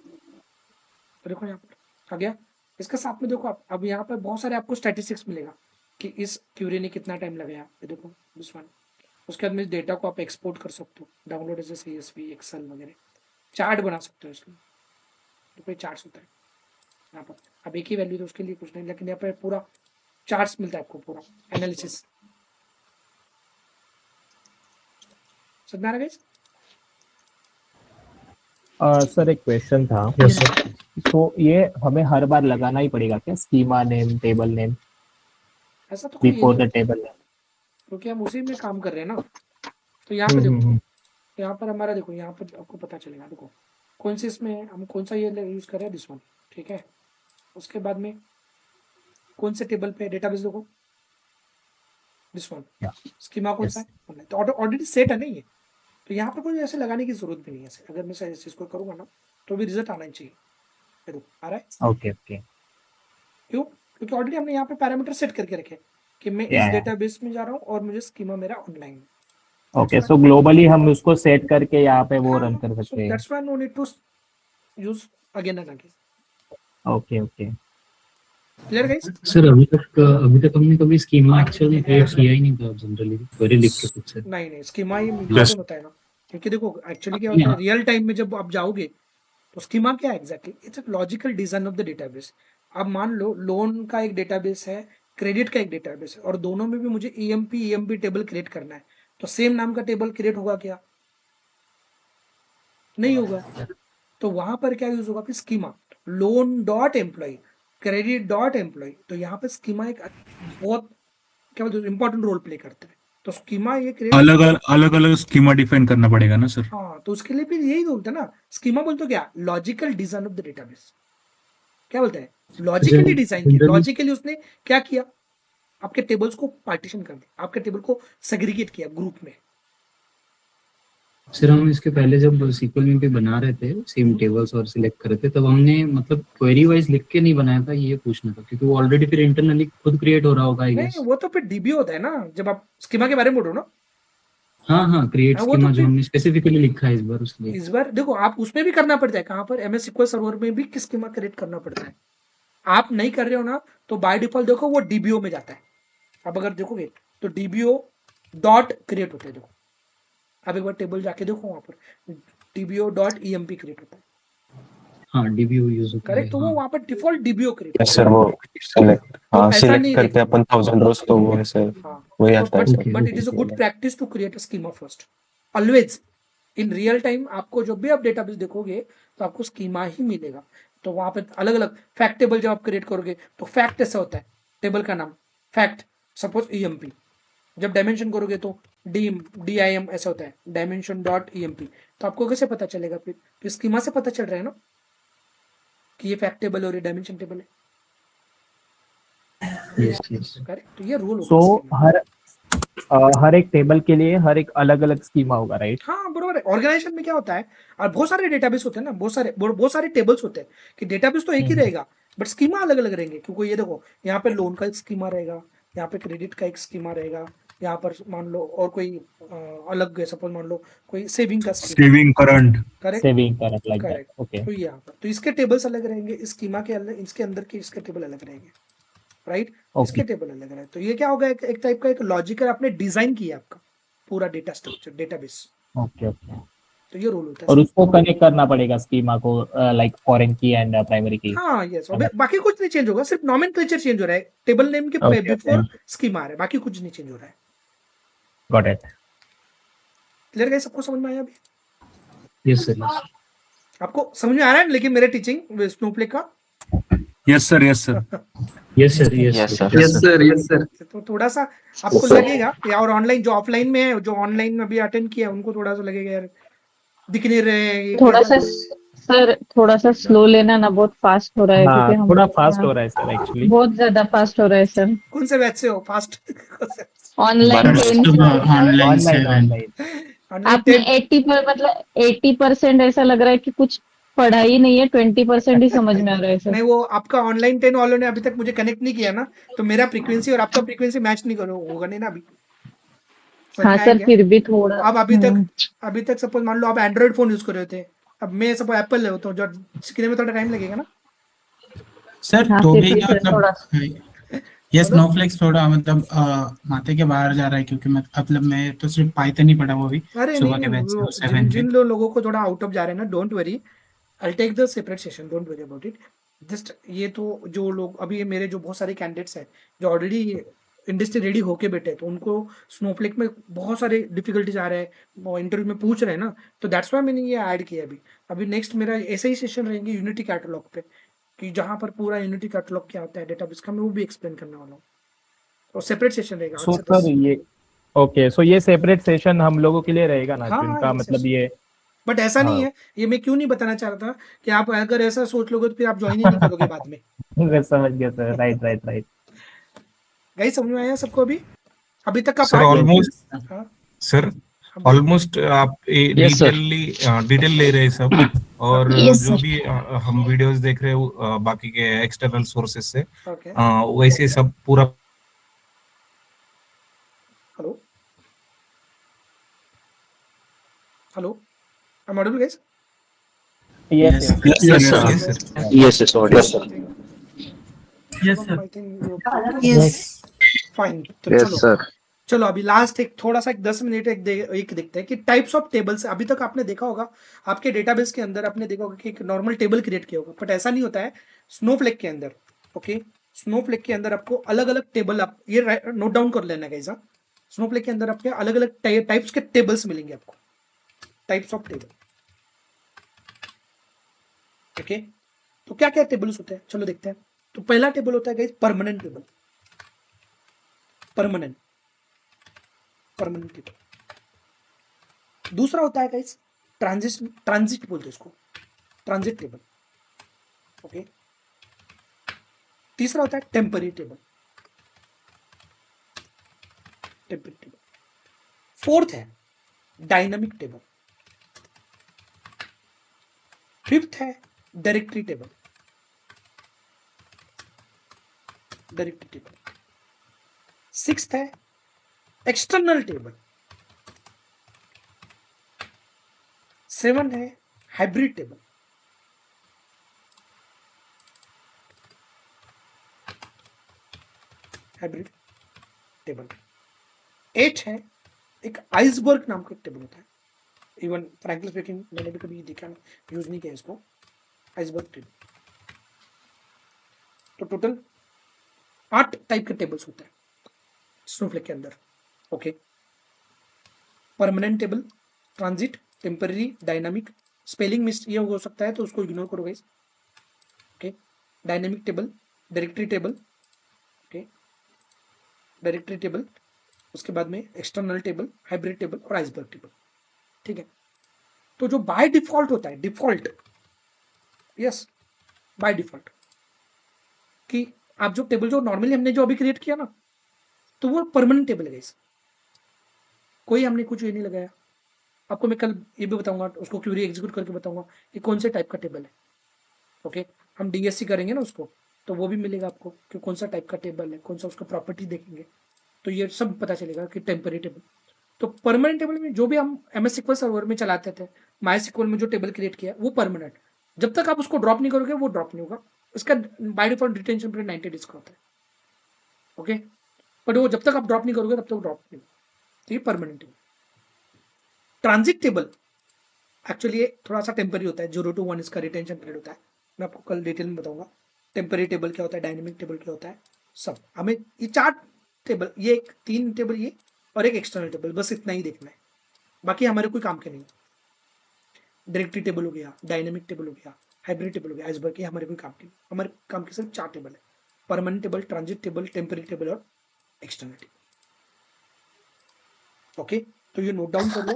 तो देखो यहाँ पर आ गया, इसके साथ में देखो आप अब यहाँ पर बहुत सारे आपको स्टैटिस्टिक्स मिलेगा कि इस क्यूरी ने कितना टाइम लगाया, ये देखो दिस वन। उसके बाद में डेटा को आप एक्सपोर्ट कर सकते हो, डाउनलोड एज CSV एक्सेल वगैरह, चार्ट बना सकते हो इसमें, तो कोई चार्ट्स होता है यहाँ पर। अब एक ही वैल्यू तो उसके लिए कुछ नहीं, लेकिन यहाँ पर पूरा चार्ट्स मिलता है आपको, पूरा एनालिसिस। समझ में आ रहा है गाइस? सर एक क्वेश्चन था। तो ये हमें हर बार लगाना ही पड़ेगा क्या, स्कीमा नेम, टेबल नेम ऐसा तो कोई बिफोर द टेबल नेम? क्योंकि हम उसी में काम कर रहे हैं ना। तो यहाँ पे देखो, यहाँ पर हमारा देखो, यहाँ पर आपको पता चलेगा, देखो कौन से इसमें हम कौन सा ये यूज कर रहे हैं, दिस वन, ठीक है। उसके बाद में कौन से टेबल पे डेटाबेस, देखो दिस वन, स्कीमा कौन सा है, तो ऑलरेडी सेट है ना ये। तो यहाँ पर कोई ऐसे लगाने की जरूरत भी नहीं है। अगर मैं इस चीज को करूंगा ना तो भी रिजल्ट आना ही चाहिए। देखो आ रहा है। Okay okay. क्यों? क्योंकि ऑलरेडी हमने यहाँ पे पैरामीटर सेट करके रखे कि मैं इस डेटाबेस में जा रहा हूँ और मुझे स्कीमा मेरा ऑनलाइन है। ओके, सो ग्लोबली हम उसको सेट करके यहाँ पे वो रन कर सकते हैं। That's why no need to use again and again. Okay okay, clear guys? Sir अभी तक हमने कभी स्कीमा एक्चुअली क्रिएट किया ही नहीं था जनरली, क्वेरी लिख के खुद से। नहीं स्कीमा ही यूज होता है ना, क्योंकि देखो एक्चुअली क्या होता है, रियल टाइम में जब आप जाओगे तो स्कीमा क्या है exactly, it's a logical design of the database. अब मान लो लोन का एक डेटाबेस है, क्रेडिट का एक डेटाबेस है, और दोनों में भी मुझे EMP टेबल क्रिएट करना है, तो सेम नाम का टेबल क्रिएट होगा क्या? नहीं होगा। तो वहां पर क्या यूज होगा फिर, schema, loan dot employ, credit dot employ. तो यहाँ पे स्कीमा एक बहुत क्या बोलते हैं इंपॉर्टेंट रोल प्ले करता है। तो स्कीमा ये अलग अलग स्कीमा डिफाइन करना पड़ेगा ना सर? हाँ, तो उसके लिए फिर यही बोलते हैं ना, स्कीमा बोलते हो क्या, logical design of the database. क्या बोलते हैं, लॉजिकली डिजाइन किया। लॉजिकली उसने क्या किया, आपके टेबल्स को पार्टीशन कर दिया, आपके टेबल को सेग्रीगेट किया ग्रुप में। सर हम इसके पहले जब सीक्वल में भी बना रहे थे सेम टेबल्स और सिलेक्ट कर रहे थे, तब हमने मतलब क्वेरी वाइज लिख के नहीं बनाया था, ये पूछना था, क्योंकि वो ऑलरेडी फिर इंटरनली खुद क्रिएट हो रहा होगा आई गेस। नहीं, वो तो फिर DB होता है ना, जब आप स्कीमा के बारे में बोल रहे हो ना। हाँ क्रिएट स्कीमा जो हमने स्पेसिफिकली लिखा है इस बार, उसलिए इस बार देखो आप उसमें भी करना पड़ता है, कहाँ पर MS SQL सर्वर में भी किस स्कीमा क्रिएट करना पड़ता है। आप नहीं कर रहे हो ना, तो बाय डिफॉल्ट देखो वो DBO में जाता है। अब अगर देखोगे तो DBO डॉट क्रिएट होता है। देखो आप एक बार टेबल जाके देखो, वहां पर DBO डॉट EMP क्रिएट होता है। हाँ DBO यूज होता है। करेक्ट, तो वो वहां पर default DBO create yes sir, वो सेलेक्ट ऐसा नहीं करके अपन 1000 रोज तो वो ऐसे वही आता है sir. But it is a good practice to create a schema first always. In real time आपको जब भी आप डेटाबेस देखोगे तो आपको स्कीमा ही मिलेगा। तो वहां पे अलग अलग फैक्ट टेबल जब आप क्रिएट करोगे तो फैक्ट ऐसा होता है, टेबल का नाम फैक्ट, सपोज EMP। जब डायमेंशन करोगे तो DIM ऐसा होता है, डायमेंशन डॉट EMP। तो आपको कैसे पता चलेगा फिर, तो स्कीमा से पता चल रहा है ना कि ये फैक्ट टेबल और ये डायमेंशन टेबल है। यस करेक्ट, तो ये रूल होता सो हर एक टेबल के लिए हर एक अलग अलग स्कीमा होगा, राइट? हाँ बरोबर है। ऑर्गेनाइजेशन में क्या होता है, और बहुत सारे डेटाबेस होते हैं ना, बहुत सारे टेबल्स होते हैं कि डेटाबेस तो एक ही रहेगा बट स्कीमा अलग अलग रहेंगे। क्योंकि ये देखो यहाँ पे लोन का एक स्कीमा रहेगा, यहाँ पे क्रेडिट का एक स्कीमा रहेगा, यहाँ पर मान लो और कोई अलग, सपोज मान लो कोई सेविंग का saving current, correct, saving current like that. Correct. Okay, तो यहाँ पर तो इसके टेबल्स अलग रहेंगे, इस स्कीमा के अलग, इसके अंदर के इसके टेबल अलग रहेंगे, राइट। इसके टेबल अलग रहेंगे। तो ये क्या होगा, एक टाइप का एक लॉजिकल आपने डिजाइन किया आपका पूरा data structure database. Okay okay. तो ये रोल होता है। और उसको कनेक्ट करना पड़ेगा स्कीमा को, लाइक फॉरेन की एंड प्राइमरी की। हाँ यस, बाकी कुछ नहीं चेंज होगा, सिर्फ नॉमेनक्लेचर चेंज हो रहा है, टेबल नेम के बिफोर स्कीमा आ रहा है, बाकी कुछ नहीं चेंज हो रहा है। Got it. क्लियर गाइस, सबको समझ में आया अभी? Yes sir. आपको समझ में आ रहा है लेकिन मेरे टीचिंग स्नोफ्लेक का? Yes sir. Yes sir, yes Yes, sir. sir. Yes sir, yes sir. तो थोड़ा सा आपको लगेगा या और ऑनलाइन जो ऑफलाइन में है, जो ऑनलाइन में अभी अटेंड किया उनको थोड़ा सा लगेगा यार दिख नहीं रहे ये थोड़ा क्या- सा सर, थोड़ा सा स्लो लेना ना, बहुत फास्ट हो रहा है हाँ क्योंकि हम थोड़ा फास्ट हो रहा है सर एक्चुअली। बहुत ज्यादा फास्ट हो रहा है सर। कौन से बैच से हो फास्ट ऑनलाइन But 10 से ऑनलाइन ऑनलाइन 7। ऑनलाइन ऑनलाइन आपने 10 80 पर मतलब 80% ऐसा लग रहा है कि कुछ पढ़ा ही नहीं है, 20% ही समझ में आ रहा है सर। नहीं वो आपका ऑनलाइन 10 वालों ने अभी तक मुझे कनेक्ट नहीं किया ना, तो मेरा फ्रीक्वेंसी और आपका फ्रीक्वेंसी मैच नहीं करो होगा नहीं ना अभी। समझ हाँ में आया सर, क्या? फिर भी थोड़ा अब अभी तक सपोज मान लो आप एंड्रॉइड फोन यूज कर रहे थे, अब मैं सपोज एप्पल है तो जो सीखने में थोड़ा टाइम लगेगा ना। सर हाँ तो फिर भी भी क्या सर थोड़ा ये बोलो। स्नोफ्लेक्स थोड़ा मतलब माथे के बाहर जा रहा है, क्योंकि मतलब मैं तो सिर्फ पाइथन ही पढ़ा हुआ अभी अरे नहीं सुबह के नहीं बैच से वो 7 के। जिन लोगों को थोड़ा आउट ऑफ जा रहे हैं ना, don't worry, I take the separate session, don't worry about it. Just ये तो जो लोग अभी मेरे जो बहुत सारे कैंडिडेट्स हैं जो ऑलरेडी इंडस्ट्री रेडी होके बैठे हैं, तो उनको स्नोफ्लेक में बहुत सारे डिफिकल्टीज आ रहे हैं, इंटरव्यू में पूछ रहे हैं ना, तो दैट्स वाई मैंने ये ऐड किया अभी। अभी नेक्स्ट मेरा ऐसे ही सेशन रहेंगे यूनिटी कैटलॉग पे, कि जहाँ पर पूरा यूनिटी कैटलॉग क्या होता है डेटाबेस का, मैं वो भी एक्सप्लेन करने वाला हूँ। और सेपरेट सेशन रहेगा 8 सो से सर 10। ये ओके, सो ये सेपरेट सेशन हम लोगों के लिए रहेगा ना, हाँ हाँ जिनका यस मतलब यस, ये। बट ऐसा नहीं हाँ है, ये मैं क्यों नहीं बताना चाह रहा था कि आप अगर ऐसा सोच लोगे तो फिर आप ज्वाइन ही नहीं करोगे बाद में। मैं समझ गया sir, right right right. Guys समझ में आया सबको अभी तक का सर पार्ट? ऑलमोस्ट हाँ सर हाँ बोलो। ऑलमोस्ट आप यस सर। डिटेल ले रहे हैं सब, और Yes, जो sir. भी हम वीडियोस देख रहे हैं बाकी के एक्सटर्नल सोर्सेज से, ओके वैसे सब पूरा। Hello hello, I am audible guys? Yes yes yes Yes, sir. Yes sir. Yes, yes, audible. I think Yes. Fine. तो Yes, चलो sir. चलो अभी लास्ट एक थोड़ा सा 10 मिनट एक देखते हैं कि टाइप्स ऑफ टेबल्स। अभी तक आपने देखा होगा आपके डेटाबेस के अंदर, आपने देखा होगा कि एक नॉर्मल टेबल क्रिएट किया होगा, बट ऐसा नहीं होता है स्नोफ्लेक के अंदर। ओके, स्नोफ्लेक के अंदर आपको अलग अलग टेबल, आप ये नोट डाउन कर लेना गाइस। स्नोफ्लेक के अंदर आपके अलग अलग टाइप्स के टेबल्स मिलेंगे आपको, टाइप्स ऑफ टेबल। ओके, तो क्या क्या टेबल्स होते हैं चलो देखते हैं। तो पहला टेबल होता है guys permanent table, permanent table. दूसरा होता है गाइस ट्रांजिट बोलते हैं इसको, ट्रांजिट टेबल। ओके, तीसरा होता है temporary table, temporary table. Fourth है डायनामिक टेबल। फिफ्थ है directory table, directory table. Sixth है एक्सटर्नल टेबल। सेवन है हाइब्रिड टेबल। Hybrid table. 8 है एक आइसबर्ग नाम का टेबल होता है, इवन फ्रैंकली स्पीकिंग मैंने भी कभी देखा नहीं, यूज नहीं किया इसको, आइसबर्ग टेबल। तो टोटल 8 टाइप के टेबल्स होते हैं स्नोफ्लेक के अंदर। Okay, permanent table, transit, temporary, dynamic. Spelling miss ये हो सकता है तो उसको इग्नोर करो guys. Okay, dynamic table, directory table. Okay, directory table, उसके बाद में एक्सटर्नल टेबल, हाइब्रिड टेबल और आइसबर्ग टेबल। ठीक है, तो जो बाय डिफॉल्ट होता है, डिफॉल्ट, यस बाय डिफॉल्ट, कि आप जो टेबल जो नॉर्मली हमने जो अभी क्रिएट किया ना, तो वो परमानेंट टेबल है गाइस, कोई हमने कुछ ये नहीं लगाया। आपको मैं कल ये भी बताऊंगा, उसको क्यूरी एग्जीक्यूट करके बताऊंगा कि कौन से टाइप का टेबल है। ओके, हम डीएससी करेंगे ना उसको, तो वो भी मिलेगा आपको कि कौन सा टाइप का टेबल है, कौन सा उसका प्रॉपर्टी देखेंगे, तो ये सब पता चलेगा कि टेम्पररी टेबल। तो परमानेंट टेबल में जो भी हम MS SQL सर्वर में चलाते थे, माई SQL में जो टेबल क्रिएट किया वो परमानेंट, जब तक आप उसको ड्रॉप नहीं करोगे वो ड्रॉप नहीं होगा। इसका by default retention period 90 days का होता है। ओके, बट वो जब तक आप ड्रॉप नहीं करोगे तब तक ड्रॉप नहीं होगा। तो ये permanent table. Transit table actually थोड़ा सा टेम्पररी होता है, 0 to 1 इसका रिटेंशन पीरियड होता है। मैं आपको कल डिटेल में बताऊंगा टेम्पररी टेबल क्या होता है, डायनेमिक टेबल क्या होता है, सब। हमें ये 4 टेबल, ये 3 टेबल ये और एक एक्सटर्नल टेबल, बस इतना ही देखना है, बाकी हमारे कोई काम के नहीं। डायरेक्टरी टेबल हो गया, डायनेमिक टेबल हो गया, हाइब्रिड टेबल हो गया, आइसबर्ग, ये हमारे कोई काम के नहीं, हमारे काम के सिर्फ 4 टेबल है। Permanent table, transit table, temporary table और एक्सटर्नल टेबल। ओके, तो ये नोट डाउन कर लो।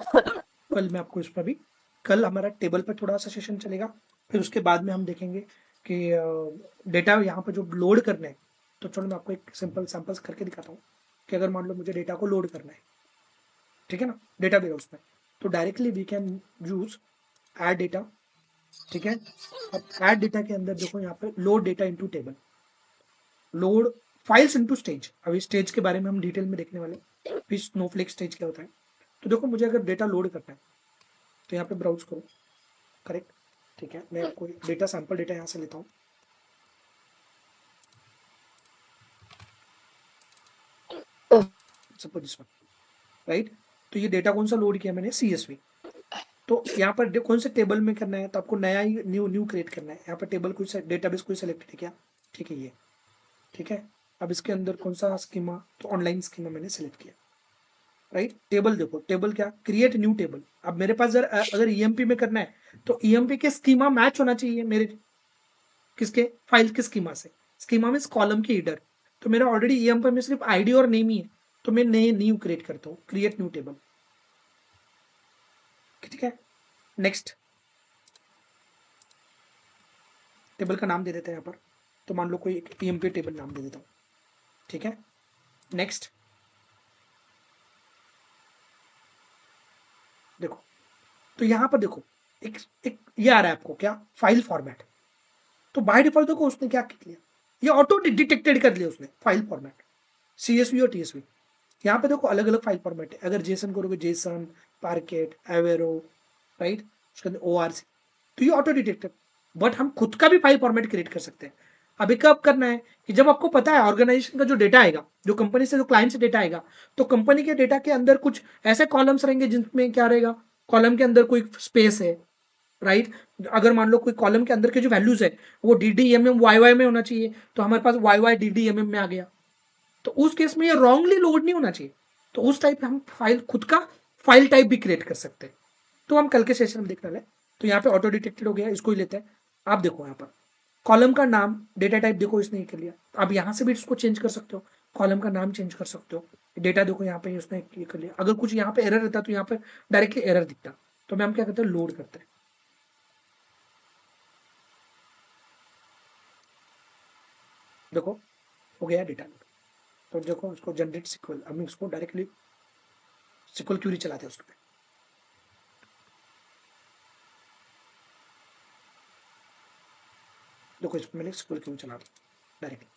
कल मैं आपको इस पर भी, कल हमारा टेबल पर थोड़ा सा सेशन चलेगा, फिर उसके बाद में हम देखेंगे कि डेटा यहाँ पर जो लोड करना है। तो चलो मैं आपको एक सिंपल सैंपल्स करके दिखाता हूँ कि अगर मान लो मुझे डेटा को लोड करना है, ठीक है ना, डेटा वेयरहाउस में, तो directly we can use add data. ठीक है, अब ऐड डेटा के अंदर देखो यहाँ पे load data into table, load files into stage. अभी स्टेज के बारे में हम डिटेल में देखने वाले, फिर स्नोफ्लेक स्टेज क्या होता है। तो देखो मुझे अगर डेटा लोड करना है तो यहाँ पे ब्राउज करो, करेक्ट, ठीक है। मैं कोई डेटा सैंपल डेटा यहाँ से लेता हूँ, सपोज दिस वन, राइट। तो ये डेटा कौन सा लोड किया मैंने, CSV। तो यहाँ पर कौन से टेबल में करना है, तो आपको नया ही न्यू क्रिएट करना है। यहाँ पर टेबल कोई डेटाबेस कोई सेलेक्ट किया, ठीक है ये, ठीक है। अब इसके अंदर कौन सा स्कीमा, तो ऑनलाइन स्कीमा मैंने सेलेक्ट किया, राइट। टेबल देखो, टेबल क्या, क्रिएट न्यू टेबल। अब मेरे पास अगर EMP में करना है तो EMP के स्कीमा मैच होना चाहिए मेरे किसके, फाइल के स्कीमा से। स्कीमा में कॉलम की हीडर, तो मेरा ऑलरेडी EMP में सिर्फ ID और नेम ही है, तो मैं नए न्यू क्रिएट करता हूँ, क्रिएट न्यू टेबल, ठीक है। नेक्स्ट, टेबल का नाम दे देते हैं यहाँ पर, तो मान लो कोई एक EMP टेबल नाम दे देता हूँ, ठीक है। नेक्स्ट देखो, तो यहाँ पर देखो एक ये आ रहा है आपको क्या, फाइल फॉर्मेट। तो बाय डिफॉल्ट देखो उसने क्या किया, ये ऑटो डिटेक्टेड कर लिया उसने फाइल फॉर्मेट, CSV और TSV। यहाँ पे देखो अलग अलग फाइल फॉर्मेट है। अगर जेसन करोगे, जेसन, पार्केट, एवेरो, राइट, उसके अंदर ORC, तो ये ऑटो डिटेक्टेड। बट हम खुद का भी फाइल फॉर्मेट क्रिएट कर सकते हैं। अभी कब करना है कि जब आपको पता है ऑर्गेनाइजेशन का जो डेटा आएगा, जो कंपनी से जो क्लाइंट से डेटा आएगा, तो कंपनी के डेटा के अंदर कुछ ऐसे कॉलम्स रहेंगे जिनमें क्या रहेगा, कॉलम के अंदर कोई स्पेस है, राइट। अगर मान लो कोई कॉलम के अंदर के जो वैल्यूज है वो DDMM YY में होना चाहिए, तो हमारे पास YY DDMM में आ गया, तो उस केस में ये रॉन्गली लोड नहीं होना चाहिए। तो उस टाइप हम फाइल खुद का फाइल टाइप भी क्रिएट कर सकते हैं, तो हम कल के सेशन में देखने वाले। तो यहाँ पे ऑटो डिटेक्टेड हो गया, इसको ही लेते हैं। आप देखो यहाँ पर कॉलम का नाम, डेटा टाइप देखो इसने ये कर लिया। आप यहाँ से भी इसको चेंज कर सकते हो, कॉलम का नाम चेंज कर सकते हो। डेटा देखो यहाँ पे उसने ये कर लिया। अगर कुछ यहाँ पे एरर रहता तो यहाँ पे डायरेक्टली एरर दिखता, तो मैं हम क्या करते हैं, लोड करते हैं। देखो हो गया डेटा लोड। तो देखो उसको जनरेट सिक्वल, हम इसको डायरेक्टली सिक्वल क्यूरी चलाते हैं उस पर। देखो इसको मैंने सिक्वल क्यूरी चला दिया डायरेक्टली,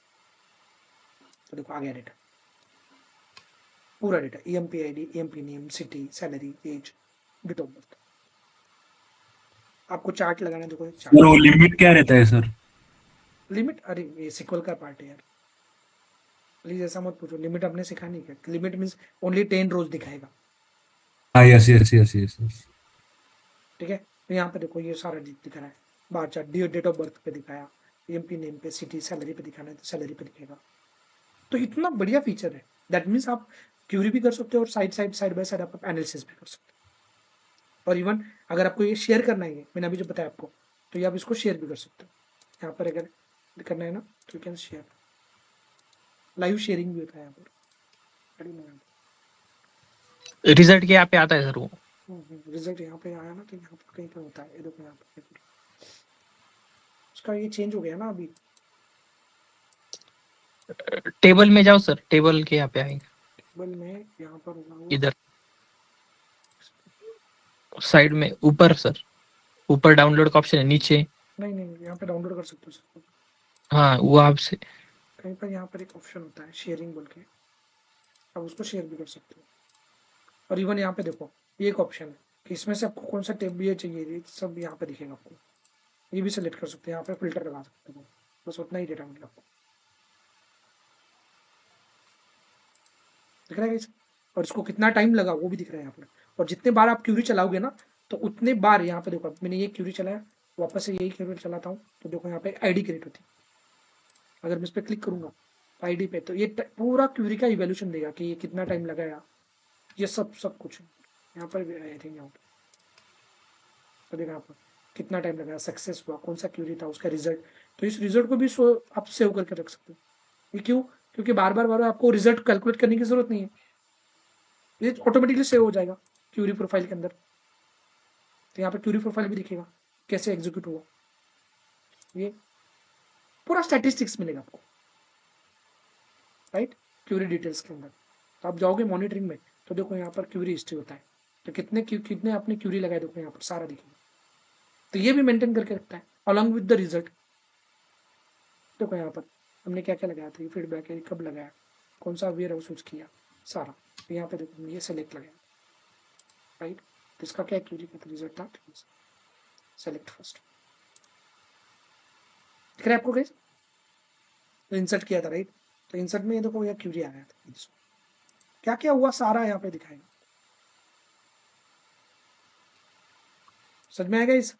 तो देखो आ गया डेटा, पूरा data, EMP ID, EMP name, city, salary, age, date of birth. आपको चार्ट लगाना है, देखो चार्ट। वो लिमिट क्या रहता है सर? लिमिट, अरे ये सिक्वल का पार्ट है यार, प्लीज ऐसा मत पूछो। लिमिट आपने सीखा नहीं क्या, लिमिट मींस ओनली 10 रोज दिखाएगा, हाँ yes yes yes yes yes. ठीक है। तो यहाँ पे देखो ये सारा दिखा रहा है, bar chart, date of birth पे दिखाया, EMP नेम पे, सिटी, सैलरी पे दिखाना है तो सैलरी पे दिखेगा। तो इतना बढ़िया फीचर है, दैट मीन्स आप क्यूरी भी कर सकते हो और साइड बाय साइड आप एनालिसिस भी कर सकते हो। और इवन अगर आपको ये शेयर करना है, मैंने अभी जो बताया आपको, तो ये आप इसको शेयर भी कर सकते हो। यहाँ पर अगर करना है ना तो you can share, live sharing भी होता है यहाँ पर। रिजल्ट क्या पे आता है सर वो? रिजल्ट यहाँ पे आया ना, तो यहाँ पर कहीं पर होता है, ये देखो यहाँ पर उसका ये चेंज हो गया ना अभी। टेबल में जाओ सर, टेबल के यहाँ पे आएंगे, टेबल में यहाँ पर होगा वो, इधर साइड में ऊपर सर, ऊपर डाउनलोड का ऑप्शन है नीचे। नहीं यहाँ पे डाउनलोड कर सकते हो सर। हाँ वो आपसे कहीं पर यहाँ पर एक ऑप्शन होता है शेयरिंग बोल के, आप उसको शेयर भी कर सकते हो। और इवन यहाँ पे देखो ये एक ऑप्शन है कि इसमें से आपको कौन सा टेब ये चाहिए, ये सब यहाँ पे दिखेगा आपको, ये भी सेलेक्ट कर सकते हैं, यहाँ पे फिल्टर लगा सकते हो, बस उतना ही डेटा मिलेगा आपको, दिख रहा है guys? और इसको कितना टाइम लगा वो भी दिख रहा है यहाँ पर। और जितने बार आप क्यूरी चलाओगे ना, तो उतने बार यहाँ पे देखो, मैंने ये क्यूरी चलाया, वापस से यही क्यूरी चलाता हूँ, तो देखो यहाँ पे ID क्रिएट होती है। अगर मैं इस पर क्लिक करूंगा ID पे, तो ये पूरा क्यूरी का इवेल्यूशन देगा कि ये कितना टाइम लगाया, ये सब कुछ यहाँ पर भी आई थिंक। यहाँ पर तो देखा यहाँ पर कितना टाइम लगाया, सक्सेस हुआ, कौन सा क्यूरी था, उसका रिजल्ट। तो इस रिजल्ट को भी आप सेव करके रख सकते हो। ये क्यों? क्योंकि बार बार आपको रिजल्ट कैलकुलेट करने की जरूरत नहीं है, ये ऑटोमेटिकली सेव हो जाएगा क्यूरी प्रोफाइल के अंदर। तो यहाँ पे क्यूरी प्रोफाइल भी दिखेगा कैसे एग्जीक्यूट हुआ, ये पूरा स्टैटिस्टिक्स मिलेगा आपको, राइट, क्यूरी डिटेल्स के अंदर। तो आप जाओगे मॉनिटरिंग में तो देखो यहाँ पर क्यूरी हिस्ट्री होता है, तो कितने आपने क्यूरी लगाए देखो यहाँ पर सारा दिखेगा। तो ये भी मेंटेन करके रखता है अलॉन्ग विद द रिजल्ट। देखो यहाँ पर हमने क्या क्या लगाया था, ये फीडबैक है, कब लगाया, कौन सा वेयर हाउस यूज किया, सारा। तो यहाँ पे देखो ये सेलेक्ट लगाया, राइट, तो इसका क्या क्यूरी का रिजल्ट था, सेलेक्ट फर्स्ट, दिख रहा है आपको गाइस? तो इंसर्ट किया था, राइट, तो इंसर्ट में ये देखो यहाँ क्यूरी आ गया था, क्या क्या हुआ सारा यहाँ पे दिखाएगा। समझ में आएगा इस?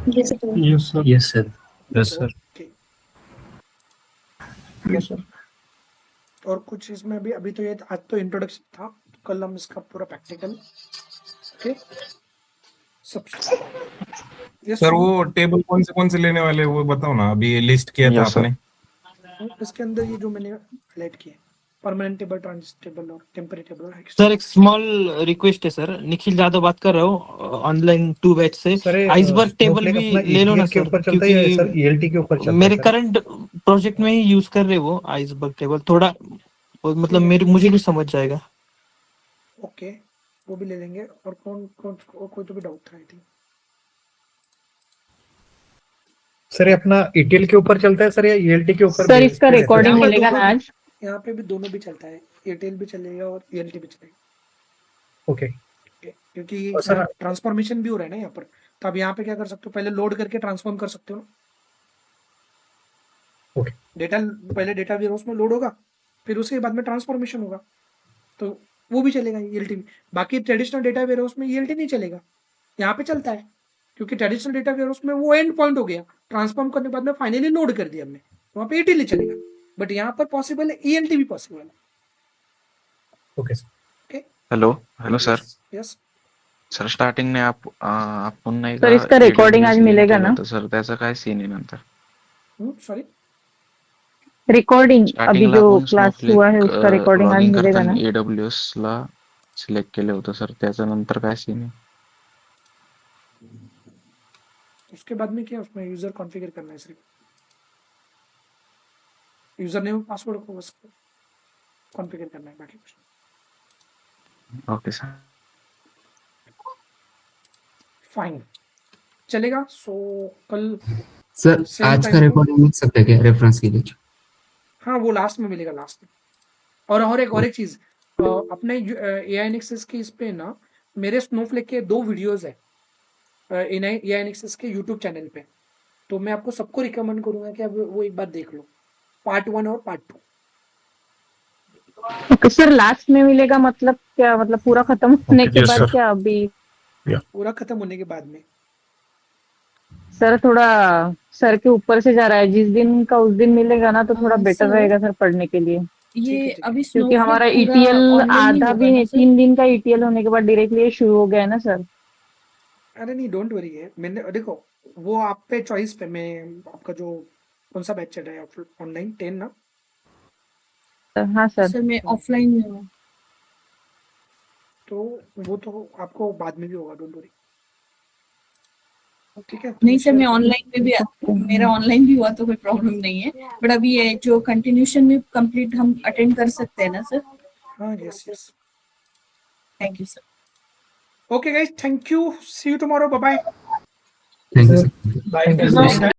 Yes sir. Yes sir. और कुछ इसमें भी अभी तो ये आज तो इंट्रोडक्शन था, तो कल हम इसका पूरा प्रैक्टिकल। ओके सब सर वो टेबल कौन से लेने वाले वो बताओ ना, अभी लिस्ट किया था आपने। इसके अंदर ये जो मैंने हाईलाइट किया, परमानेंट टेबल, ट्रांजिट टेबल और टेम्परेरी टेबल। सर एक स्मॉल रिक्वेस्ट है सर, निखिल यादव बात कर रहा हूँ ऑनलाइन 2 बैच से। आइसबर्ग टेबल भी ले लो ना सर, क्योंकि मेरे करंट प्रोजेक्ट में ही यूज कर रहे वो आइसबर्ग टेबल, थोड़ा मतलब मुझे भी समझ जाएगा। ओके वो भी ले लेंगे। और कौन कोई तो भी डाउट था आई थिंक। सर ये अपना ETL के ऊपर चलता है सर या ELT के ऊपर? सर इसका रिकॉर्डिंग मिलेगा ना आज? यहाँ पे भी दोनों भी चलता है, एयरटेल भी चलेगा और ELT भी चलेगा। ओके क्योंकि ट्रांसफॉर्मेशन भी हो रहा है ना यहाँ पर, तो आप यहाँ पे क्या कर सकते हो, पहले लोड करके ट्रांसफॉर्म कर सकते हो ना। ओके डेटा पहले डेटा वेयरहाउस में लोड होगा, फिर उसके बाद में ट्रांसफॉर्मेशन होगा, तो वो भी चलेगा ELT भी। बाकी ट्रेडिशनल डेटा वेयरहाउस में ELT नहीं चलेगा, यहाँ पे चलता है, क्योंकि ट्रेडिशनल डेटा वेयरहाउस में वो एंड पॉइंट हो गया, ट्रांसफॉर्म करने के बाद में फाइनली लोड कर दिया हमने, वहाँ पे ETL चलेगा। बट यहाँ पर पॉसिबल है ELT भी पॉसिबल है। Okay sir. Hello sir. Yes sir starting में आप पुन्हा एकदा सर इसका रिकॉर्डिंग आज मिलेगा ना? तर सर त्याचा काय सीन आहे नंतर? सॉरी रिकॉर्डिंग अभी स्टार्टिंगला जो आपण क्लास हुआ है उसका रिकॉर्डिंग आज लॉगिन मिलेगा करताना ना? AWS ला सिलेक्ट केलं होतं सर, त्याच्या नंतर काय सीन आहे? उसके बाद में क्या उसमें यूजर कॉन्फ़िगर करना है, सिर्फ यूजर नेम पासवर्ड को बस कॉन्फ़िगर करना है, बाकी कुछ ओके सर। फाइन चलेगा। सो कल सर आज का रिकॉर्डिंग मिल सकता है क्या रेफरेंस के लिए? हाँ वो लास्ट में मिलेगा, लास्ट में। और एक चीज, अपने AI Nexus के इस पे ना मेरे स्नोफ्लेक के 2 वीडियोस है AI Nexus के YouTube चैनल पे, तो मैं आपको सबको रिकमेंड करूंगा कि आप वो एक बार देख लो, पार्ट 1 और पार्ट 2। ओके सर लास्ट में मिलेगा मतलब क्या, मतलब पूरा खत्म होने के बाद क्या? अभी पूरा खत्म होने के बाद में सर थोड़ा सर के ऊपर से जा रहा है, जिस दिन का उस दिन मिलेगा ना तो थोड़ा बेटर रहेगा सर पढ़ने के लिए। ये अभी क्योंकि हमारा ETL आधा भी नहीं, 3 दिन का ETL होने के बाद डायरेक्टली शुरू हो गया है ना सर। अरे नहीं डोंट वरी है, मैंने देखो वो आप पे चॉइस पे, मैं आपका जो कौन सा बैच चल रहा है ऑनलाइन 10 ना? हाँ सर। सर मैं ऑफलाइन में हूँ, तो वो तो आपको बाद में भी होगा, डोंट वरी। ठीक है नहीं सर मैं ऑनलाइन में भी, मेरा ऑनलाइन भी हुआ तो कोई प्रॉब्लम नहीं है, बट अभी ये जो कंटिन्यूशन में कंप्लीट हम अटेंड कर सकते हैं ना सर? हाँ yes yes. Thank you sir. Okay guys, thank you, see you tomorrow, bye bye। Thank you. Bye.